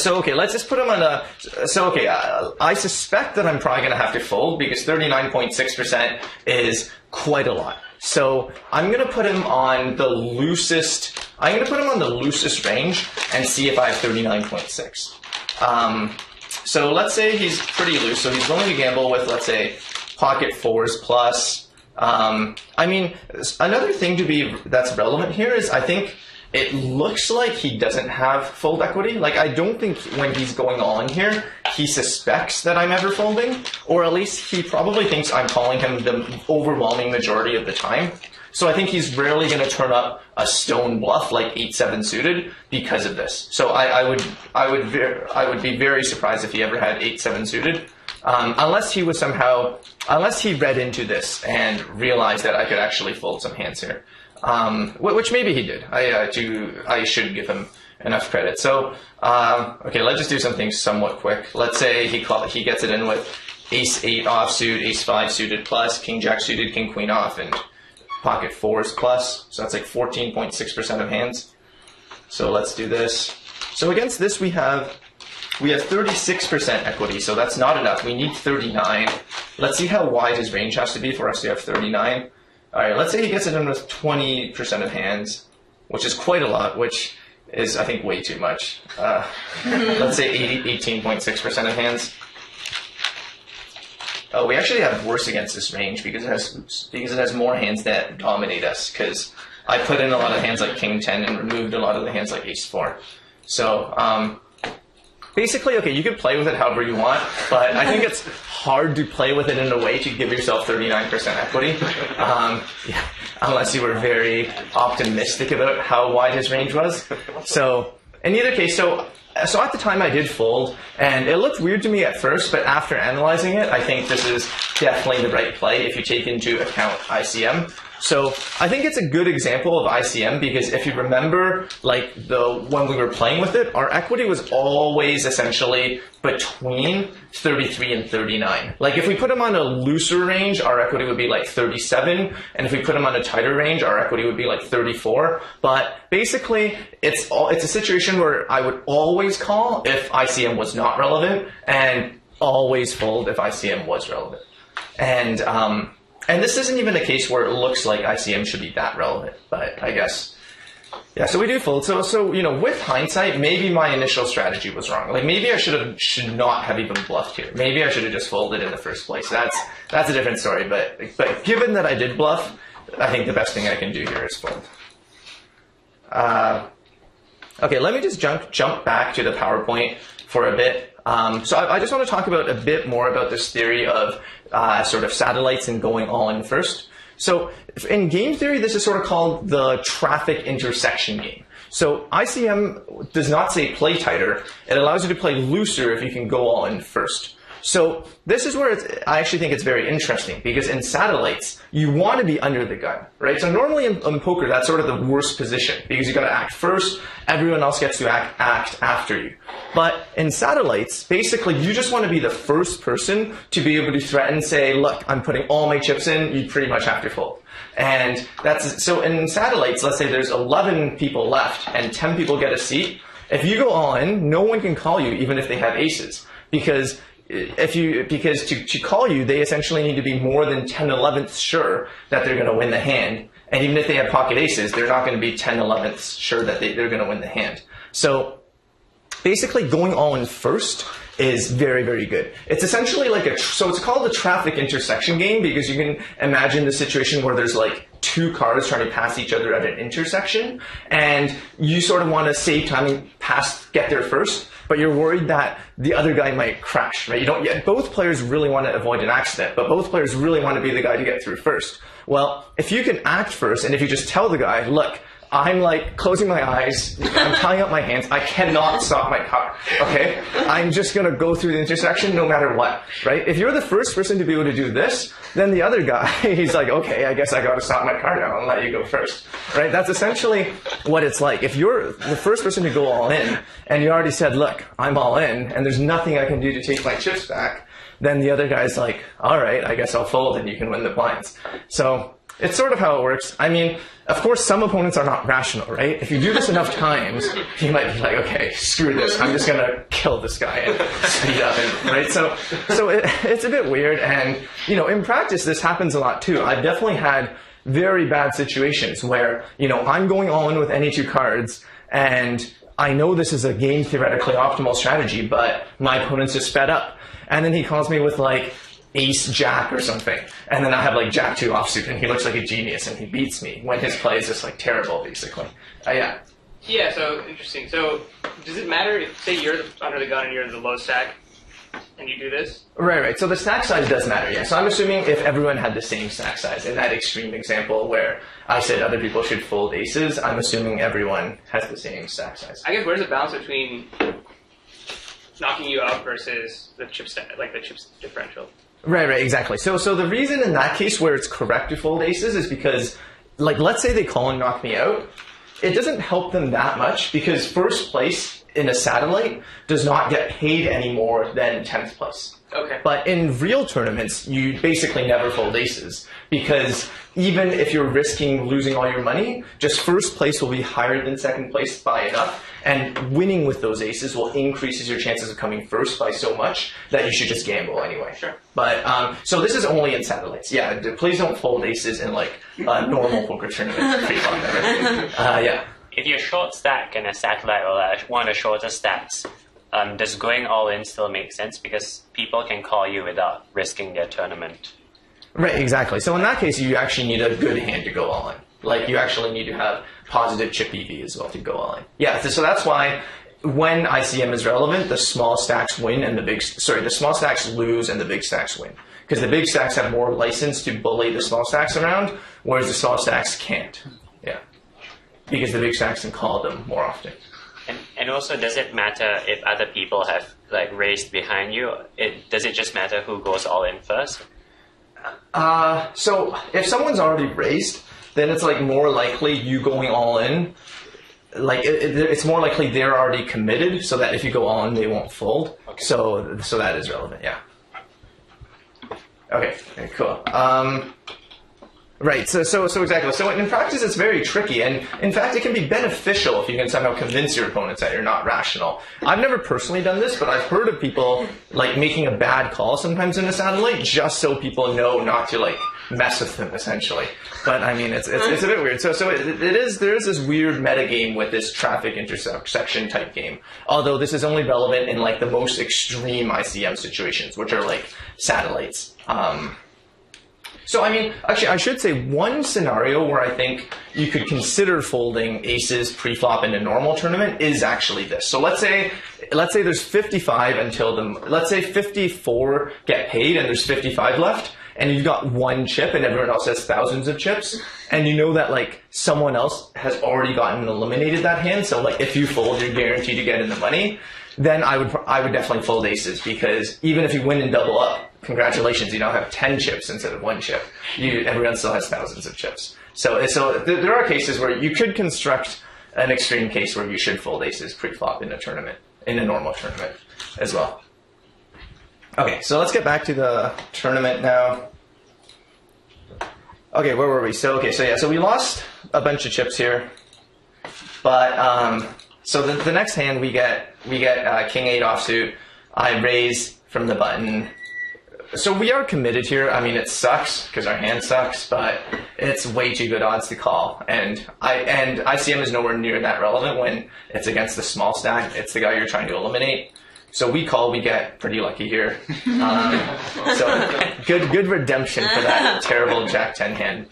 okay, let's just put him on a. So okay, I suspect that I'm probably going to have to fold because 39.6% is quite a lot. So I'm going to put him on the loosest. I'm going to put him on the loosest range and see if I have 39.6. So let's say he's pretty loose. So he's willing to gamble with, let's say, pocket 4s plus. I mean, another thing that's relevant here is I think it looks like he doesn't have fold equity. Like, I don't think when he's going on here, he suspects that I'm ever folding, or at least he probably thinks I'm calling him the overwhelming majority of the time. So I think he's rarely going to turn up a stone bluff like 8-7 suited because of this. So I would be very surprised if he ever had 8-7 suited, unless he read into this and realized that I could actually fold some hands here, which maybe he did. I should give him enough credit. So okay, let's just do something somewhat quick. Let's say he gets it in with Ace-8 offsuit, Ace-5 suited plus, King-Jack suited, King-Queen off, and pocket 4s plus, so that's like 14.6% of hands. So let's do this. So against this we have 36% equity, so that's not enough. We need 39. Let's see how wide his range has to be for us to have 39. All right, let's say he gets it in with 20% of hands, which is quite a lot, which is, I think, way too much. Let's say 18.6% of hands. Oh, we actually have worse against this range because it has more hands that dominate us, because I put in a lot of hands like King 10 and removed a lot of the hands like Ace 4. So basically, okay, you can play with it however you want, but I think it's hard to play with it in a way to give yourself 39% equity, unless you were very optimistic about how wide his range was. So in either case, so at the time I did fold, and it looked weird to me at first, but after analyzing it, I think this is definitely the right play if you take into account ICM. So I think it's a good example of ICM because if you remember, like when we were playing with it, our equity was always essentially between 33 and 39. Like if we put them on a looser range, our equity would be like 37, and if we put them on a tighter range, our equity would be like 34. But basically, it's a situation where I would always call if ICM was not relevant, and always fold if ICM was relevant. And this isn't even a case where it looks like ICM should be that relevant, but I guess, yeah, so we do fold. So you know, with hindsight, maybe my initial strategy was wrong. Like maybe I should not have even bluffed here. Maybe I should have just folded in the first place. That's a different story, but given that I did bluff, I think the best thing I can do here is fold. Okay, let me just jump back to the PowerPoint for a bit. So I just want to talk about a bit more about this theory of sort of satellites and going all in first. So in game theory, this is sort of called the traffic intersection game. So ICM does not say play tighter. It allows you to play looser if you can go all in first. So this is where I actually think it's very interesting because in satellites, you want to be under the gun, right? So normally in poker, that's sort of the worst position because you got to act first. Everyone else gets to act after you. But in satellites, basically, you just want to be the first person to be able to threaten, say, look, I'm putting all my chips in. You pretty much have to fold. And so in satellites, let's say there's 11 people left and 10 people get a seat. If you go all in, no one can call you even if they have aces because to call you, they essentially need to be more than 10/11ths sure that they're going to win the hand. And even if they have pocket aces, they're not going to be 10/11ths sure that they're going to win the hand. So basically going all in first is very, very good. It's essentially like so it's called the traffic intersection game because you can imagine the situation where there's like two cars trying to pass each other at an intersection and you sort of want to save time and get there first, but you're worried that the other guy might crash, right? Both players really want to avoid an accident, but both players really want to be the guy to get through first. Well, if you can act first and if you just tell the guy, look, I'm like closing my eyes, I'm tying up my hands, I cannot stop my car, okay? I'm just going to go through the intersection no matter what, right? If you're the first person to be able to do this, then the other guy, he's like, okay, I guess I got to stop my car now and let you go first, right? That's essentially what it's like. If you're the first person to go all in and you already said, look, I'm all in and there's nothing I can do to take my chips back, then the other guy's like, all right, I guess I'll fold and you can win the blinds. So it's sort of how it works. I mean, of course, some opponents are not rational, right? If you do this enough times, you might be like, okay, screw this. I'm just going to kill this guy and speed up, right? So it's a bit weird. And, you know, in practice, this happens a lot too. I've definitely had very bad situations where, you know, I'm going all in with any two cards and I know this is a game theoretically optimal strategy, but my opponent's just sped up. And then he calls me with like, ace jack or something, and then I have like jack 2 offsuit and he looks like a genius and he beats me when his play is just like terrible basically. Yeah, so interesting. So does it matter if, say, you're under the gun and you're in the low stack and you do this? Right. So the stack size does matter, yeah. So I'm assuming if everyone had the same stack size in that extreme example where I said other people should fold aces, I'm assuming everyone has the same stack size. I guess where's the balance between knocking you out versus the chip stack, like the chips differential? Right, exactly. So the reason in that case where it's correct to fold aces is because, like, let's say they call and knock me out, it doesn't help them that much because first place in a satellite does not get paid any more than 10th place. Okay. But in real tournaments, you basically never fold aces because even if you're risking losing all your money, just first place will be higher than second place by enough. And winning with those aces will increase your chances of coming first by so much that you should just gamble anyway. Sure. But so this is only in satellites. Yeah, please don't fold aces in like normal poker tournaments. Yeah. If you're short stack in a satellite or one of the shorter stacks, does going all in still make sense? Because people can call you without risking their tournament. Right, exactly. So in that case, you actually need a good hand to go all in. Like, you actually need to have positive chip EV as well to go all in. Yeah, so that's why when ICM is relevant, the small stacks win and the small stacks lose and the big stacks win. Because the big stacks have more license to bully the small stacks around, whereas the small stacks can't. Yeah. Because the big stacks can call them more often. And also, does it matter if other people have like raised behind you? Does it just matter who goes all in first? So if someone's already raised, then it's like more likely you going all in. Like it's more likely they're already committed, so that if you go all in, they won't fold. Okay. So that is relevant. Yeah. Okay, cool. Right, so exactly. So in practice, it's very tricky, and in fact, it can be beneficial if you can somehow convince your opponents that you're not rational. I've never personally done this, but I've heard of people like making a bad call sometimes in a satellite just so people know not to like mess with them, essentially. But I mean, it's a bit weird. So there is this weird meta game with this traffic intersection type game. Although this is only relevant in like the most extreme ICM situations, which are like satellites. So I mean, actually, I should say one scenario where I think you could consider folding aces pre-flop in a normal tournament is actually this. So let's say there's 55 until let's say 54 get paid and there's 55 left, and you've got one chip and everyone else has thousands of chips, and you know that like someone else has already gotten eliminated that hand. So like if you fold, you're guaranteed to get in the money. Then I would definitely fold aces, because even if you win and double up, congratulations, you now have 10 chips instead of one chip. Everyone still has thousands of chips. So there are cases where you could construct an extreme case where you should fold aces pre-flop in a normal tournament as well. Okay, so let's get back to the tournament now. Okay, where were we? So we lost a bunch of chips here, but so the next hand we get King 8 offsuit. I raise from the button. So we are committed here. I mean, it sucks because our hand sucks, but it's way too good odds to call. And ICM is nowhere near that relevant when it's against the small stack. It's the guy you're trying to eliminate. So we call. We get pretty lucky here. So good redemption for that terrible Jack-10 hand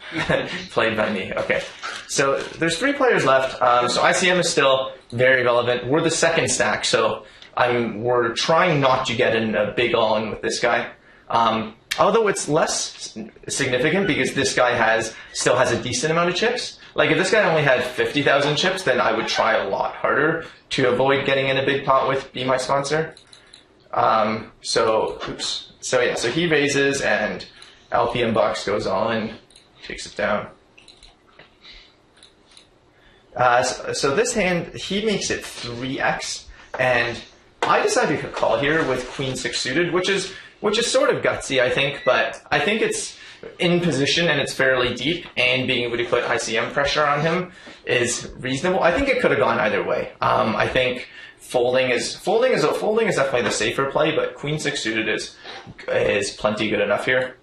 played by me. Okay. So there's 3 players left. So ICM is still very relevant. We're the second stack, so we're trying not to get in a big all-in with this guy. Although it's less significant because this guy still has a decent amount of chips. Like if this guy only had 50,000 chips, then I would try a lot harder to avoid getting in a big pot with Be My Sponsor. So he raises and LPM Box goes all in, takes it down. So this hand, he makes it 3x, and I decided to call here with Queen 6 suited, which is sort of gutsy, I think, but I think it's in position and it's fairly deep, and being able to put ICM pressure on him is reasonable. I think it could have gone either way. I think folding is definitely the safer play, but Queen 6 suited is plenty good enough here.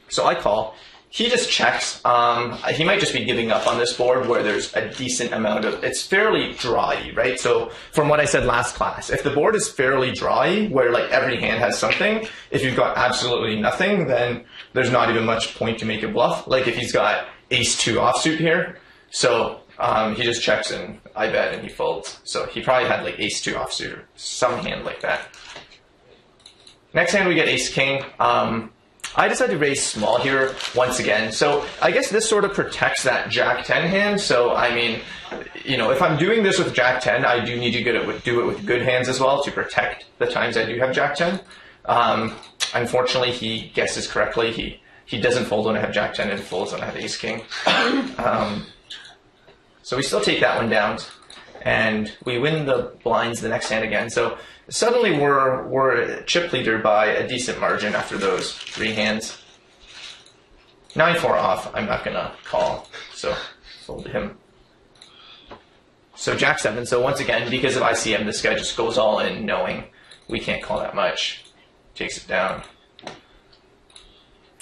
So I call. He just checks. He might just be giving up on this board where there's a decent amount of, it's fairly drawy, right? So from what I said last class, if the board is fairly drawy, where like every hand has something, if you've got absolutely nothing, then there's not even much point to make a bluff. Like if he's got ace-2 offsuit here, so he just checks and I bet and he folds. So he probably had like ace-2 offsuit or some hand like that. Next hand we get ace-king. I decided to raise small here once again. So I guess this sort of protects that Jack-10 hand. So I mean, you know, if I'm doing this with Jack-10, I do need to do it with good hands as well to protect the times I do have Jack-10. Unfortunately, he guesses correctly. He doesn't fold when I have Jack-10 and folds when I have ace-king. So we still take that one down, and we win the blinds the next hand again. So suddenly we're chip leader by a decent margin after those 3 hands. 9-4 off, I'm not gonna call, so fold to him. So Jack-7, so once again, because of ICM, this guy just goes all in knowing we can't call that much. Takes it down.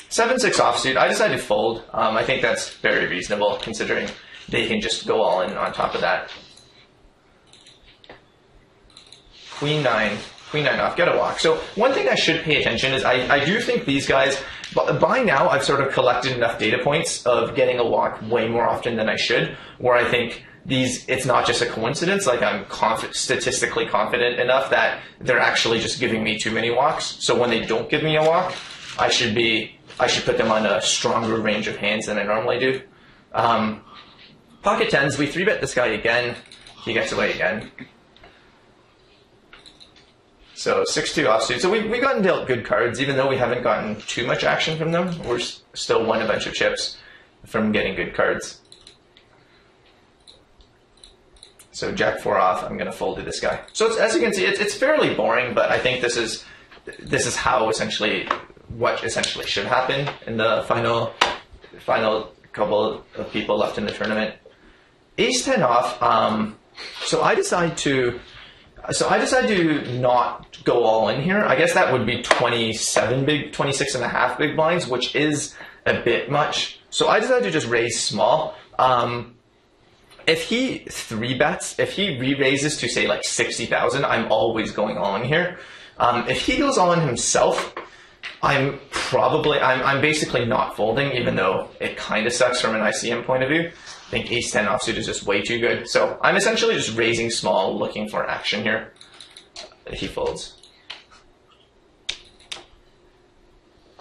7-6 offsuit, I decided to fold. I think that's very reasonable considering they can just go all in on top of that. Queen 9 off, get a walk. So one thing I should pay attention is I do think these guys, by now I've sort of collected enough data points of getting a walk way more often than I should, where I think it's not just a coincidence. Like I'm statistically confident enough that they're actually just giving me too many walks. So when they don't give me a walk, I should put them on a stronger range of hands than I normally do. Pocket tens, we 3-bet this guy again. He gets away again. So 6-2 offsuit. So we've gotten dealt good cards, even though we haven't gotten too much action from them. We're still won a bunch of chips from getting good cards. So Jack 4 off, I'm going to fold to this guy. So as you can see, it's fairly boring, but I think this is how what essentially should happen in the final couple of people left in the tournament. Ace 10 off. So I decide to not go all in here. I guess that would be 26 and a half big blinds, which is a bit much. So I decided to just raise small. If he 3-bets, if he re-raises to say like 60,000, I'm always going all in here. If he goes all in himself, I'm basically not folding, even though it kind of sucks from an ICM point of view. I think Ace 10 offsuit is just way too good. So I'm essentially just raising small, looking for action here. He folds.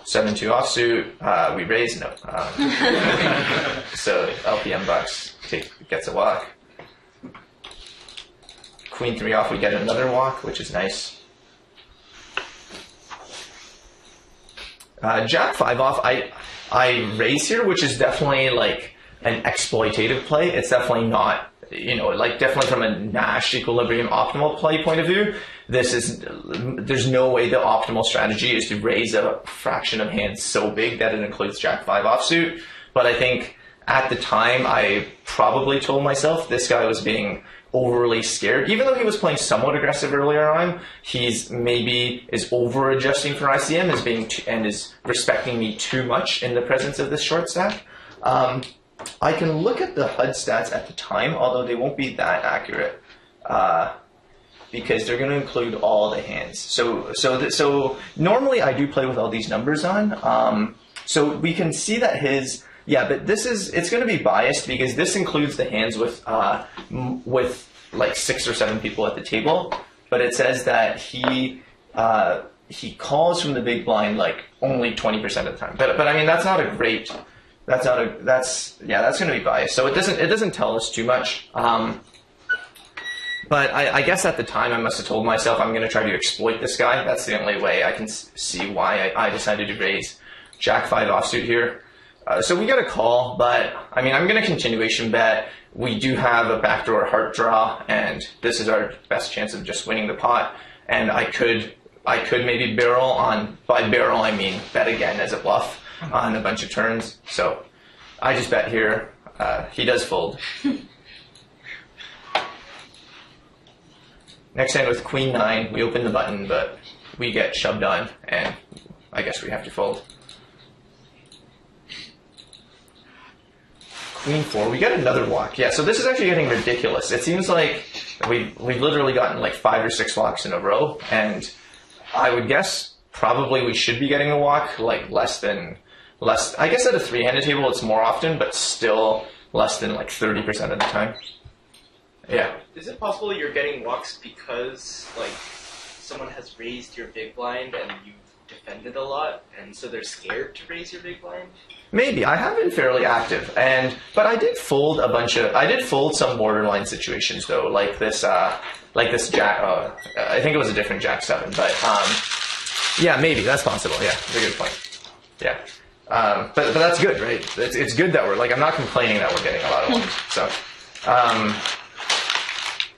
7-2 offsuit, we raise, no. So LPM bucks gets a walk. Queen 3 off, we get another walk, which is nice. Jack 5 off, I raise here, which is definitely like an exploitative play. It's definitely not, definitely from a Nash equilibrium optimal play point of view, there's no way the optimal strategy is to raise a fraction of hands so big that it includes Jack 5 offsuit. But I think at the time, I probably told myself this guy was being overly scared. Even though he was playing somewhat aggressive earlier on, he's maybe is over adjusting for ICM and is respecting me too much in the presence of this short stack. I can look at the HUD stats at the time, although they won't be that accurate because they're going to include all the hands. So normally I do play with all these numbers on. So we can see that but it's going to be biased because this includes the hands with like 6 or 7 people at the table, but it says that he calls from the big blind like only 20% of the time. But I mean that's going to be biased. So it doesn't tell us too much. But I guess at the time I must have told myself I'm going to try to exploit this guy. That's the only way I can see why I decided to raise Jack 5 offsuit here. So we got a call, but I mean, I'm going to continuation bet. We do have a backdoor heart draw, and this is our best chance of just winning the pot. And I could maybe barrel on, by barrel I mean bet again as a bluff on a bunch of turns. So I just bet here. He does fold. Next hand with Queen 9, we open the button, but we get shoved on, and I guess we have to fold. Queen 4, we get another walk. Yeah, so this is actually getting ridiculous. It seems like we've literally gotten like 5 or 6 walks in a row, and I would guess probably we should be getting a walk like less. I guess at a 3-handed table it's more often, but still less than like 30% of the time. Yeah. Is it possible you're getting walks because like someone has raised your big blind and you've defended a lot, and so they're scared to raise your big blind? Maybe. I have been fairly active, but I did fold some borderline situations though, like this Jack. I think it was a different Jack 7, but yeah, maybe that's possible. Yeah, that's a good point. Yeah, but that's good, right? It's good that I'm not complaining that we're getting a lot of ones. So,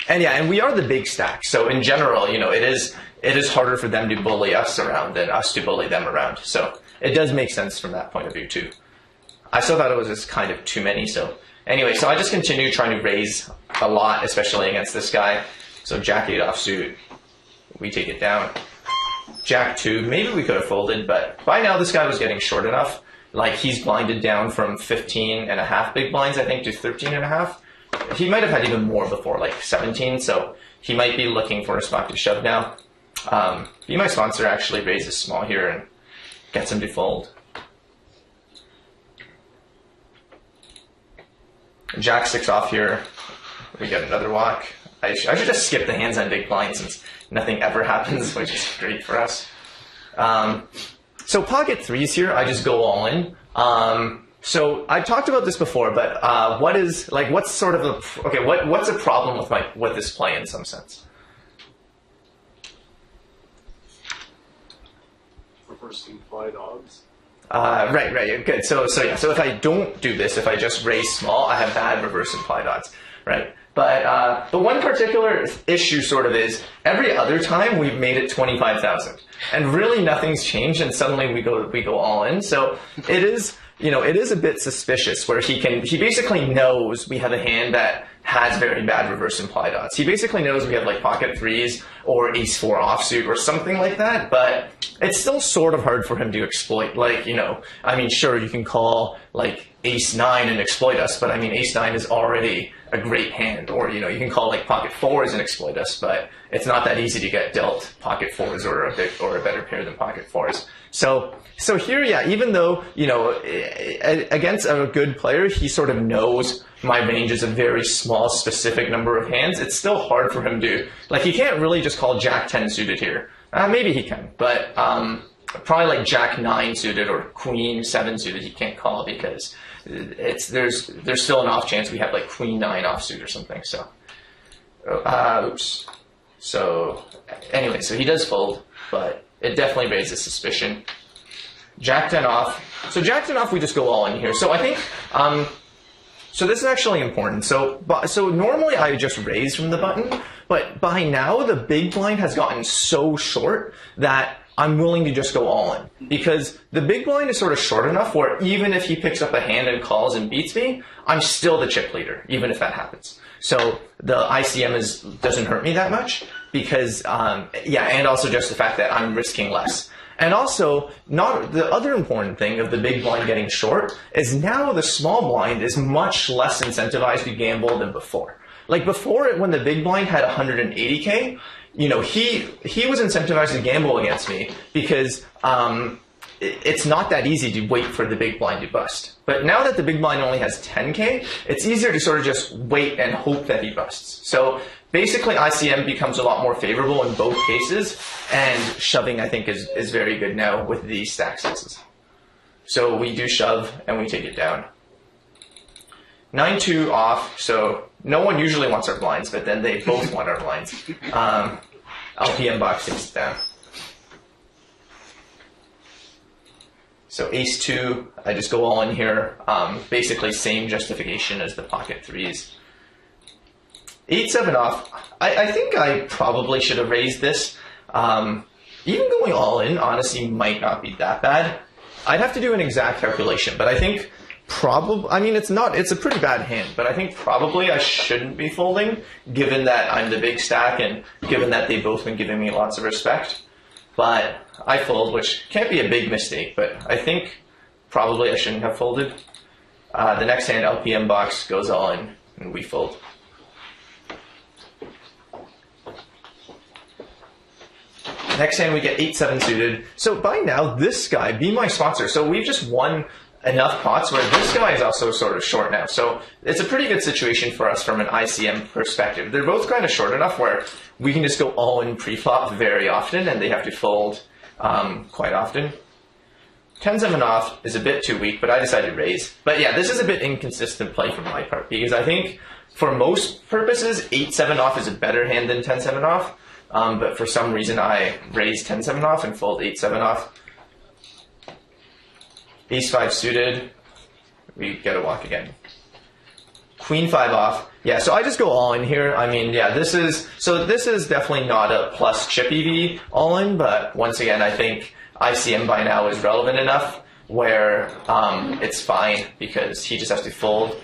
and we are the big stack. So in general, it is harder for them to bully us around than us to bully them around. So it does make sense from that point of view too. I still thought it was just kind of too many. So anyway, so I just continue trying to raise a lot, especially against this guy. So Jack 8 offsuit, we take it down. Jack 2, maybe we could have folded, but by now this guy was getting short enough. Like he's blinded down from 15 and a half big blinds, I think, to 13 and a half. He might have had even more before, like 17. So he might be looking for a spot to shove now. Be My Sponsor actually raises small here and gets him to fold. Jack 6 off here We get another walk. I should just skip the hands on big blind since nothing ever happens, which is great for us. So pocket threes here, I just go all in. So I've talked about this before, but what's a problem with this play in some sense? Reversing fly dogs. Right, good. So if I don't do this, if I just raise small, I have bad reverse implied odds, right? But one particular issue sort of is every other time we've made it 25,000, and really nothing's changed, and suddenly we go all in. So it is a bit suspicious where he basically knows we have a hand that has very bad reverse implied odds. He basically knows we have like pocket threes or ace four offsuit or something like that, but it's still sort of hard for him to exploit. Like, sure, you can call like ace nine and exploit us, but I mean, ace nine is already a great hand. Or, you can call like pocket fours and exploit us, but it's not that easy to get dealt pocket fours or a better pair than pocket fours. So here, yeah, even though, against a good player, he sort of knows my range is a very small, specific number of hands, it's still hard for him to, like, he can't really just call Jack 10 suited here. Maybe he can, but probably like Jack 9 suited or Queen 7 suited he can't call because there's still an off chance we have like Queen 9 offsuit or something, so. Oops. So, anyway, so he does fold, but it definitely raises suspicion. Jack 10 off. So Jack 10 off, we just go all in here. So I think, so this is actually important. So normally I would just raise from the button, but by now the big blind has gotten so short that I'm willing to just go all in. Because the big blind is sort of short enough where even if he picks up a hand and calls and beats me, I'm still the chip leader, even if that happens. So the ICM doesn't hurt me that much because, and also just the fact that I'm risking less. And also, the other important thing of the big blind getting short is now the small blind is much less incentivized to gamble than before. Like before, when the big blind had 180K, he was incentivized to gamble against me because it's not that easy to wait for the big blind to bust. But now that the big blind only has 10K, it's easier to sort of just wait and hope that he busts. So basically, ICM becomes a lot more favorable in both cases, and shoving, I think, is very good now with these stack sizes. So we do shove, and we take it down. 9-2 off, so no one usually wants our blinds, but then they both want our blinds. LPM box takes it down. So ace 2, I just go all in here. Basically, same justification as the pocket threes. 8-7 off. I think I probably should have raised this. Even going all in, honestly, might not be that bad. I'd have to do an exact calculation, but I think it's a pretty bad hand, but I think probably I shouldn't be folding, given that I'm the big stack and given that they've both been giving me lots of respect. But I fold, which can't be a big mistake, but I think probably I shouldn't have folded. The next hand, LPM box, goes all in, and we fold. Next hand, we get 8-7 suited. So by now, this guy, be my sponsor. So we've just won enough pots where this guy is also sort of short now. So it's a pretty good situation for us from an ICM perspective. They're both kind of short enough where we can just go all in pre-flop very often, and they have to fold quite often. 10-7 off is a bit too weak, but I decided to raise. But yeah, this is a bit inconsistent play from my part, because I think for most purposes, 8-7 off is a better hand than 10-7 off. But for some reason, I raise 10-7 off and fold 8-7 off. Ace 5 suited, we get a walk again. Queen 5 off. Yeah, so I just go all in here. I mean, yeah, this is definitely not a plus chip EV all in, but once again, I think ICM by now is relevant enough where it's fine because he just has to fold.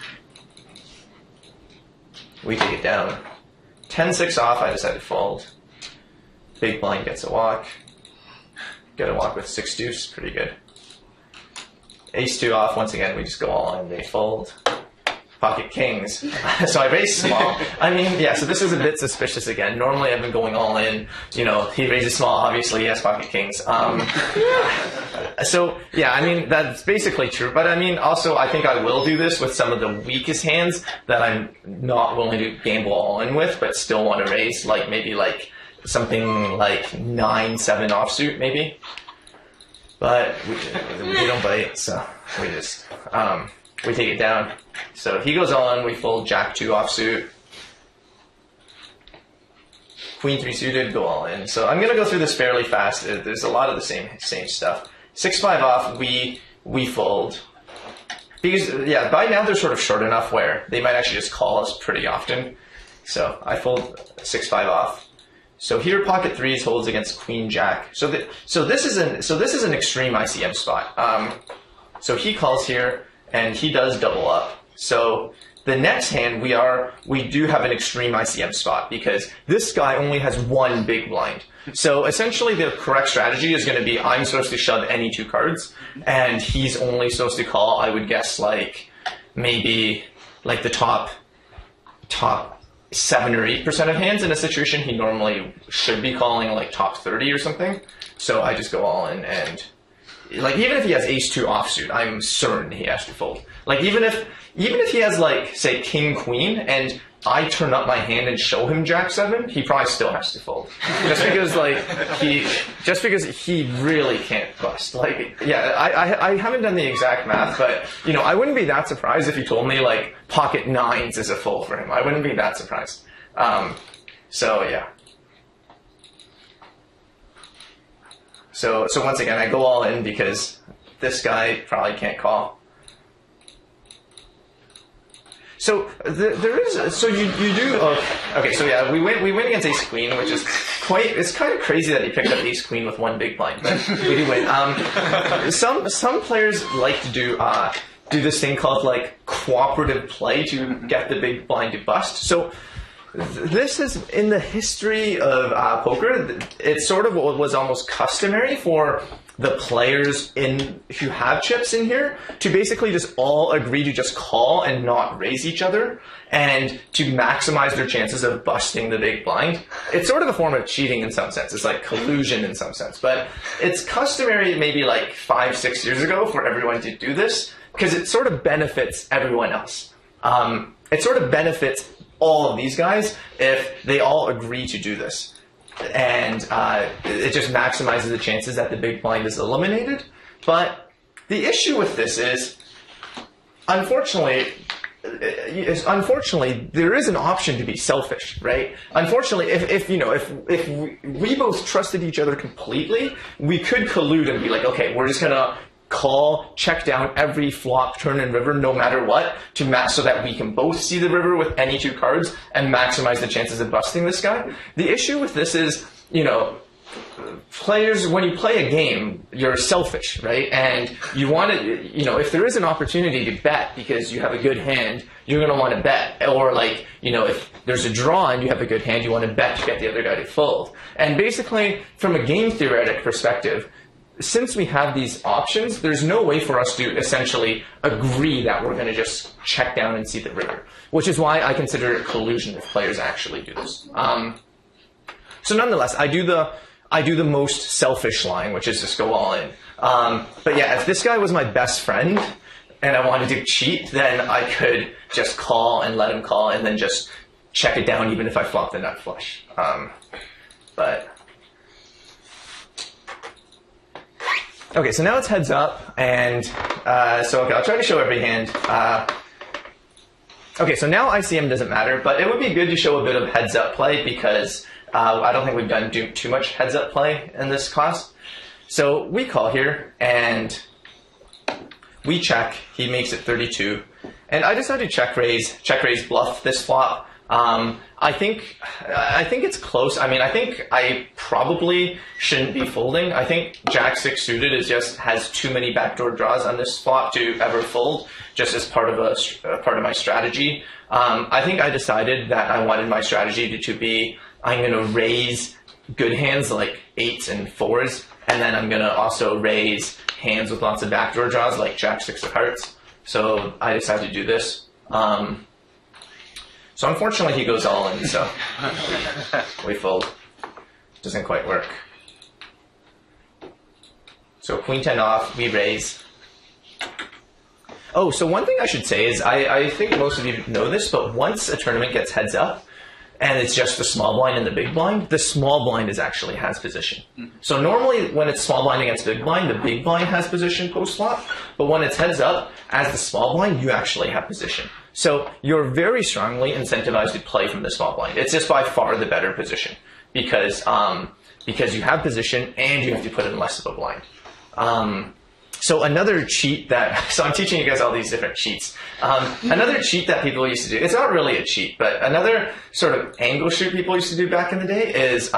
We take it down. 10-6 off, I decided to fold. Big blind gets a walk. Get a walk with 6 deuce, pretty good. Ace 2 off, once again, we just go all in, they fold. pocket kings. So I raise small. I mean, yeah, so this is a bit suspicious again. Normally I've been going all in. You know, he raises small, obviously he has pocket kings. So, yeah, I mean, that's basically true. But I mean, also, I think I will do this with some of the weakest hands that I'm not willing to gamble all in with, but still want to raise, like maybe like something like 9-7 offsuit, maybe. But we don't bite, so we just, we take it down. So he goes on, we fold Jack 2 offsuit. Queen 3 suited, go all in. So I'm going to go through this fairly fast. There's a lot of the same stuff. 6-5 off, we fold. Because, yeah, by now they're sort of short enough where they might actually just call us pretty often. So I fold 6-5 off. So here pocket 3s holds against Queen Jack. So this is an extreme ICM spot. So he calls here and he does double up. So the next hand we do have an extreme ICM spot because this guy only has one big blind. So essentially the correct strategy is going to be I'm supposed to shove any 2 cards and he's only supposed to call, I would guess, like maybe like the top 7 or 8% of hands. In a situation he normally should be calling like top 30 or something. So I just go all in, and like even if he has ace 2 offsuit, I'm certain he has to fold. Like even if he has like say king queen and I turn up my hand and show him Jack 7, he probably still has to fold. Just because he really can't bust. Like, yeah, I haven't done the exact math, but you know, I wouldn't be that surprised if you told me like pocket 9s is a fold for him. I wouldn't be that surprised. So yeah. So once again, I go all in because this guy probably can't call. So you do okay. So yeah, we win against ace queen, which is it's kind of crazy that he picked up ace queen with one big blind, but we do win. Some players like to do this thing called like cooperative play to get the big blind to bust. So this is in the history of poker. It sort of was almost customary for the players who have chips in here to basically just all agree to just call and not raise each other and to maximize their chances of busting the big blind. It's sort of a form of cheating in some sense. It's like collusion in some sense. But it's customary maybe like 5-6 years ago for everyone to do this because it sort of benefits everyone else. It sort of benefits all of these guys if they all agree to do this. And it just maximizes the chances that the big blind is eliminated. But the issue with this is, unfortunately, there is an option to be selfish, right? Unfortunately, if we both trusted each other completely, we could collude and be like, okay, we're just gonna call, check down every flop, turn, and river, no matter what, so that we can both see the river with any 2 cards and maximize the chances of busting this guy. The issue with this is, players, when you play a game, you're selfish, right? And you want to, if there is an opportunity to bet because you have a good hand, you're going to want to bet. Or like, if there's a draw and you have a good hand, you want to bet to get the other guy to fold. And basically, from a game theoretic perspective, since we have these options, there's no way for us to essentially agree that we're going to just check down and see the river, which is why I consider it collusion if players actually do this. So nonetheless, I do the most selfish line, which is just go all in. But yeah, if this guy was my best friend and I wanted to cheat, then I could just call and let him call and then just check it down even if I flop the nut flush. Okay, so now it's heads up, and okay, I'll try to show every hand. Okay, so now ICM doesn't matter, but it would be good to show a bit of heads up play because I don't think we've done too much heads up play in this class. So we call here, and we check. He makes it 32, and I decided to check raise bluff this flop. I think it's close. I mean, I think I probably shouldn't be folding. I think Jack 6 suited has too many backdoor draws on this flop to ever fold, just as part of my strategy. I think I decided that I wanted my strategy to be I'm going to raise good hands like 8s and 4s, and then I'm going to also raise hands with lots of backdoor draws like Jack 6 of hearts. So I decided to do this. So unfortunately he goes all in, so we fold. Doesn't quite work. So queen 10 off, we raise. Oh, so one thing I should say is I think most of you know this, but once a tournament gets heads up, and it's just the small blind and the big blind, the small blind actually has position. So normally when it's small blind against big blind, the big blind has position post-flop, but when it's heads up, as the small blind, you actually have position. So you're very strongly incentivized to play from the small blind. It's just by far the better position because you have position and you have to put in less of a blind. So another cheat so I'm teaching you guys all these different cheats. Another cheat that people used to do, it's not really a cheat, but another sort of angle shoot people used to do back in the day is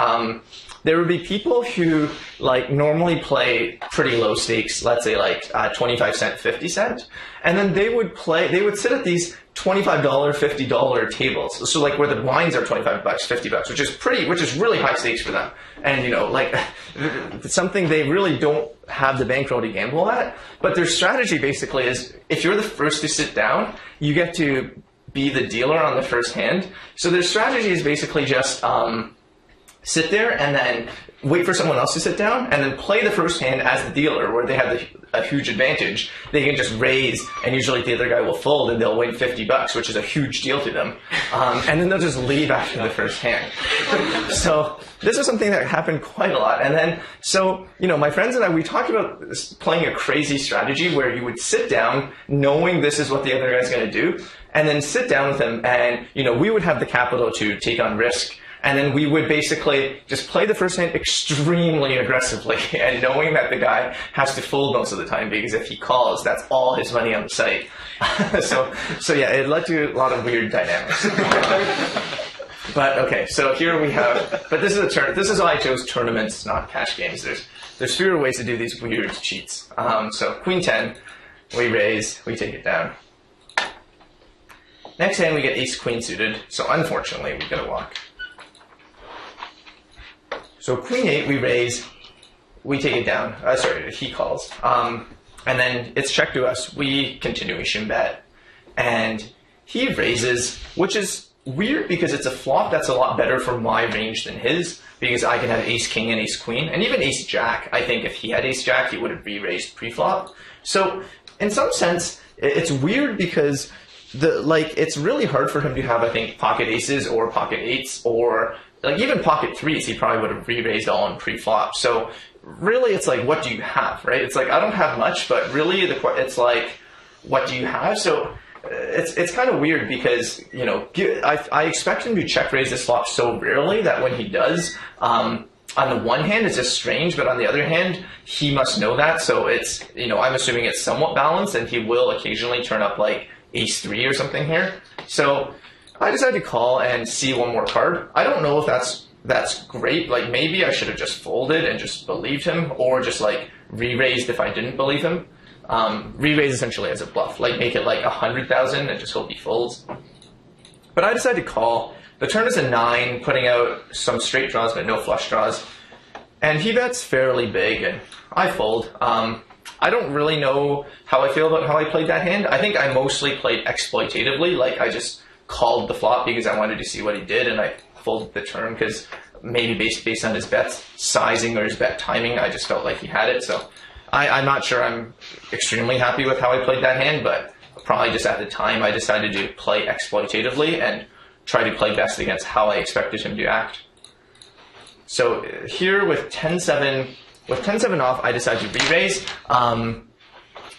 there would be people who like normally play pretty low stakes, let's say like 25 cent, 50 cent, and then they would sit at these $25, $50 tables. So like where the blinds are 25 bucks, 50 bucks, which is really high stakes for them. And you know, like something they really don't have the bankroll to gamble at. But their strategy basically is if you're the first to sit down, you get to be the dealer on the first hand. So their strategy is basically just sit there and then wait for someone else to sit down and then play the first hand as the dealer where they have a huge advantage. They can just raise and usually the other guy will fold and they'll win 50 bucks, which is a huge deal to them. And then they'll just leave after the first hand. So this is something that happened quite a lot. And then, so, you know, my friends and I, we talked about playing a crazy strategy where you would sit down knowing this is what the other guy's going to do and then sit down with him and, you know, we would have the capital to take on risk. And then we would basically just play the first hand extremely aggressively and knowing that the guy has to fold most of the time because if he calls, that's all his money on the site. So yeah, it led to a lot of weird dynamics. But okay, so here we have, but this is why I chose tournaments, not cash games. There's fewer ways to do these weird cheats. So queen 10, we raise, we take it down. Next hand we get ace queen suited, so unfortunately we get a walk. So queen 8, we raise, we take it down. Sorry, he calls. And then it's check to us. We continuation bet. And he raises, which is weird because it's a flop that's a lot better for my range than his because I can have ace king and ace queen. And even ace jack, I think if he had ace jack, he would have re-raised pre-flop. So in some sense, it's weird because it's really hard for him to have, I think, pocket aces or pocket eights or like even pocket threes, he probably would have re-raised all in pre-flop. So really it's like, what do you have, right? It's like, I don't have much, but really it's like, what do you have? So it's kind of weird because, you know, I expect him to check raise this flop so rarely that when he does, on the one hand, it's just strange, but on the other hand, he must know that. So it's, you know, I'm assuming it's somewhat balanced and he will occasionally turn up like ace 3 or something here. So I decided to call and see one more card. I don't know if that's great. Like maybe I should have just folded and just believed him or just like re-raised if I didn't believe him. Re-raise essentially as a bluff, like make it like 100,000 and just hope he folds. But I decided to call. The turn is a 9, putting out some straight draws but no flush draws. And he bets fairly big and I fold. I don't really know how I feel about how I played that hand. I think I mostly played exploitatively, like I just called the flop because I wanted to see what he did, and I folded the turn because maybe based on his bet sizing or his bet timing, I just felt like he had it. So I'm not sure I'm extremely happy with how I played that hand, but probably just at the time I decided to play exploitatively and try to play best against how I expected him to act. So here with 10-7 off, I decided to re-raise.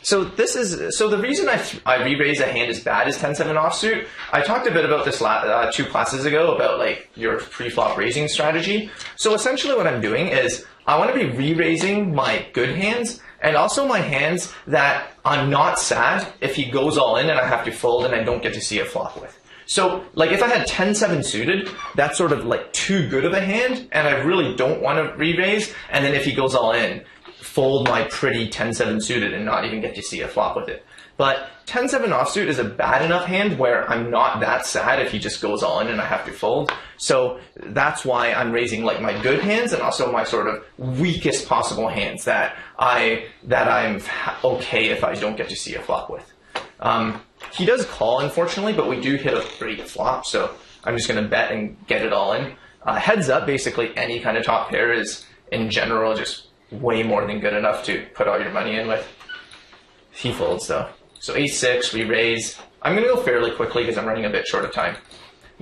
So the reason I re-raise a hand as bad as 10-7 offsuit, I talked a bit about this 2 classes ago about like your pre-flop raising strategy. So essentially what I'm doing is I want to be re-raising my good hands and also my hands that I'm not sad if he goes all in and I have to fold and I don't get to see a flop with. So like if I had 10-7 suited, that's sort of like too good of a hand and I really don't want to re-raise, and then if he goes all in, fold my pretty 10-7 suited and not even get to see a flop with it. But 10-7 offsuit is a bad enough hand where I'm not that sad if he just goes all in and I have to fold. So that's why I'm raising like my good hands and also my sort of weakest possible hands that I'm okay if I don't get to see a flop with. he does call, unfortunately, but we do hit a great flop, so I'm just going to bet and get it all in. Heads up, basically any kind of top pair is, in general, just way more than good enough to put all your money in with. He folds, though. So ace-6, we raise. I'm going to go fairly quickly because I'm running a bit short of time.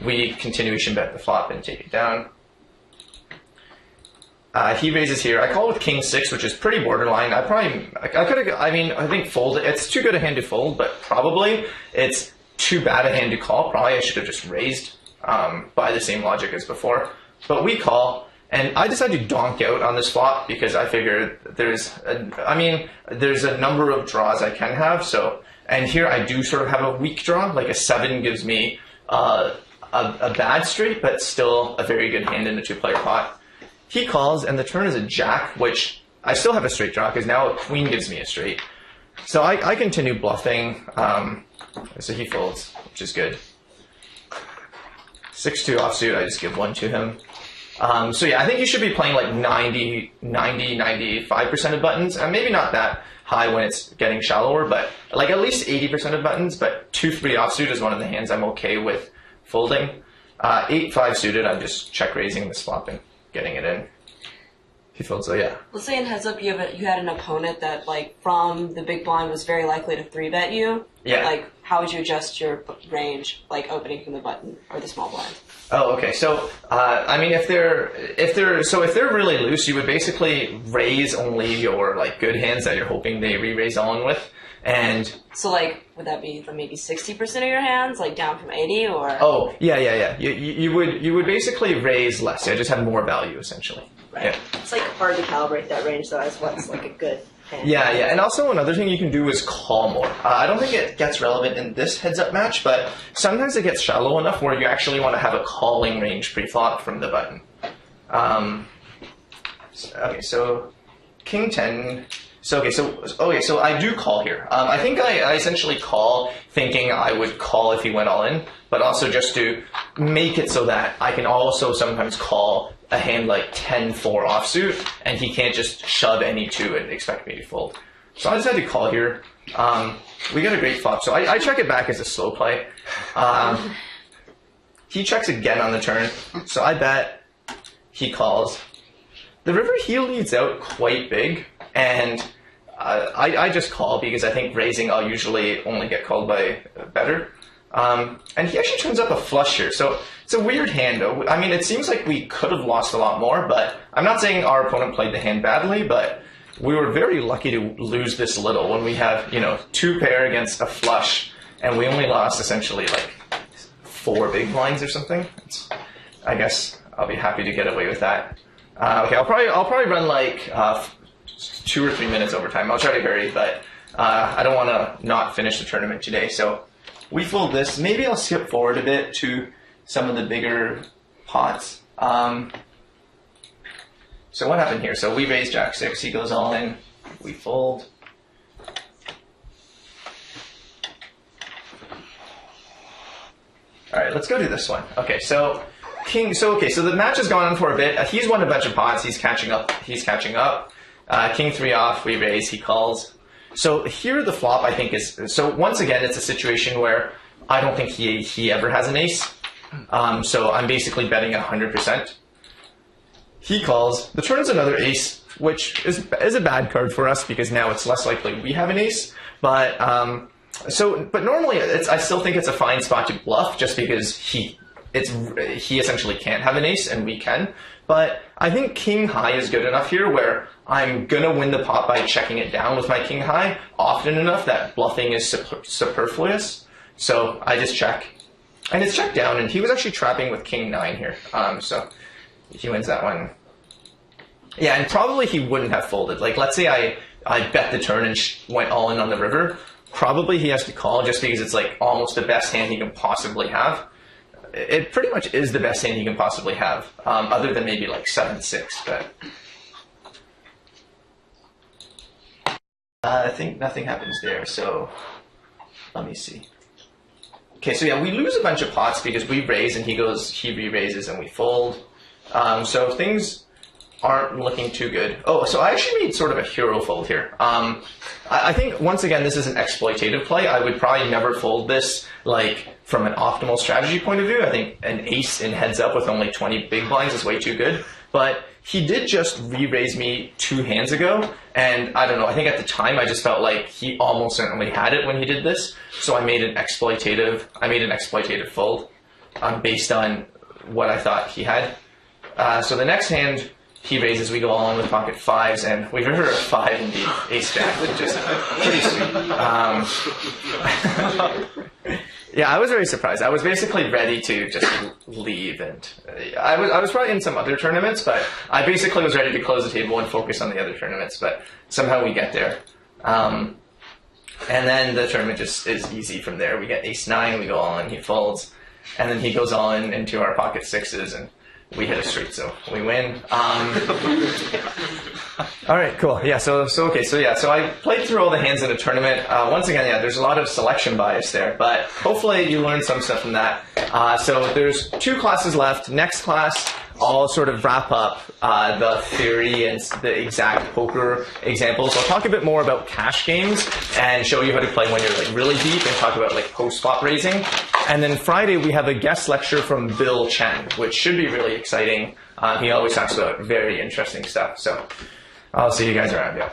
We continuation bet the flop and take it down. He raises here. I call with king-6, which is pretty borderline. I think fold it. It's too good a hand to fold, but probably it's too bad a hand to call. Probably I should have just raised by the same logic as before. But we call, and I decided to donk out on this flop because I figured there's a number of draws I can have. So, and here I do sort of have a weak draw, like a 7 gives me a bad straight, but still a very good hand in a 2-player pot. He calls, and the turn is a jack, which I still have a straight draw because now a queen gives me a straight. So I continue bluffing. So he folds, which is good. 6-2 offsuit, I just give 1 to him. So yeah, I think you should be playing like 95% of buttons, and maybe not that high when it's getting shallower, but like at least 80% of buttons. But 2-3 offsuit is one of the hands I'm okay with folding. 8-5 suited, I'm just check raising this flop and getting it in. He folds, so yeah. Let's say in heads up you had an opponent that like from the big blind was very likely to 3-bet you. Yeah. Like how would you adjust your range, like opening from the button or the small blind? Oh, okay. So I mean, if they're really loose, you would basically raise only your like good hands that you're hoping they re-raise all in with. And so, like, would that be maybe 60% of your hands, like down from 80, or? Oh, yeah. You would basically raise less. Yeah, just have more value essentially. Right. Yeah. It's like hard to calibrate that range though, as what's like a good hand. Yeah, and also another thing you can do is call more. I don't think it gets relevant in this heads-up match, but sometimes it gets shallow enough where you actually want to have a calling range pre-flop from the button. Okay, so King 10. So I do call here. I think I essentially call thinking I would call if he went all in, but also just to make it so that I can also sometimes call a hand like 10-4 offsuit, and he can't just shove any 2 and expect me to fold. So I decided to call here. We got a great flop, so I check it back as a slow play. He checks again on the turn, so I bet. He calls. The river he leads out quite big, and I just call because I think raising I'll usually only get called by better. And he actually turns up a flush here, so it's a weird hand. I mean, it seems like we could have lost a lot more, but I'm not saying our opponent played the hand badly, but we were very lucky to lose this little when we have, 2 pair against a flush, and we only lost essentially like 4 big blinds or something. I guess I'll be happy to get away with that. Okay, I'll probably run like 2 or 3 minutes overtime. I'll try to hurry, but I don't want to not finish the tournament today. So we fold this. Maybe I'll skip forward a bit to some of the bigger pots. So what happened here? So we raise Jack 6. He goes all in. We fold. All right, let's go do this one. Okay, so King. So the match has gone on for a bit. He's won a bunch of pots. He's catching up. King 3 off. We raise. He calls. So here the flop I think is. So once again, it's a situation where I don't think he ever has an ace. So I'm basically betting 100%. He calls. The turn is another ace, which is a bad card for us because now it's less likely we have an ace. But normally I still think it's a fine spot to bluff just because he essentially can't have an ace and we can. But I think king high is good enough here where I'm gonna win the pot by checking it down with my king high often enough that bluffing is superfluous. So I just check. And it's checked down, and he was actually trapping with king 9 here. So he wins that one. Yeah, and probably he wouldn't have folded. Like, let's say I bet the turn and went all in on the river. Probably he has to call just because it's like almost the best hand he can possibly have. It pretty much is the best hand he can possibly have, other than maybe like 7-6. But I think nothing happens there. So let me see. Okay, so yeah, we lose a bunch of pots because we raise and he re-raises and we fold. So things aren't looking too good. Oh, so I actually made sort of a hero fold here. I think, once again, this is an exploitative play. I would probably never fold this, like, from an optimal strategy point of view. I think an ace in heads up with only 20 big blinds is way too good. But he did just re-raise me 2 hands ago, and I don't know, I think at the time I just felt like he almost certainly had it when he did this, so I made an exploitative fold based on what I thought he had. So the next hand he raises, we go all in with pocket 5s, and we river a 5 in the ace jack, which is pretty sweet. Yeah, I was very surprised. I was basically ready to just leave, and I was probably in some other tournaments, but I basically was ready to close the table and focus on the other tournaments, but somehow we get there. And then the tournament just is easy from there. We get ace-9, we go all in, he folds, and then he goes all in into our pocket 6s, and we hit a straight, so we win. All right, cool. Yeah, so I played through all the hands in a tournament. Once again, yeah, there's a lot of selection bias there, but hopefully you learned some stuff from that. So there's 2 classes left. Next class, I'll sort of wrap up the theory and the exact poker examples. I'll talk a bit more about cash games and show you how to play when you're like really deep, and talk about like post-flop raising. And then Friday we have a guest lecture from Bill Chen, which should be really exciting. He always talks about very interesting stuff. So I'll see you guys around. Yeah.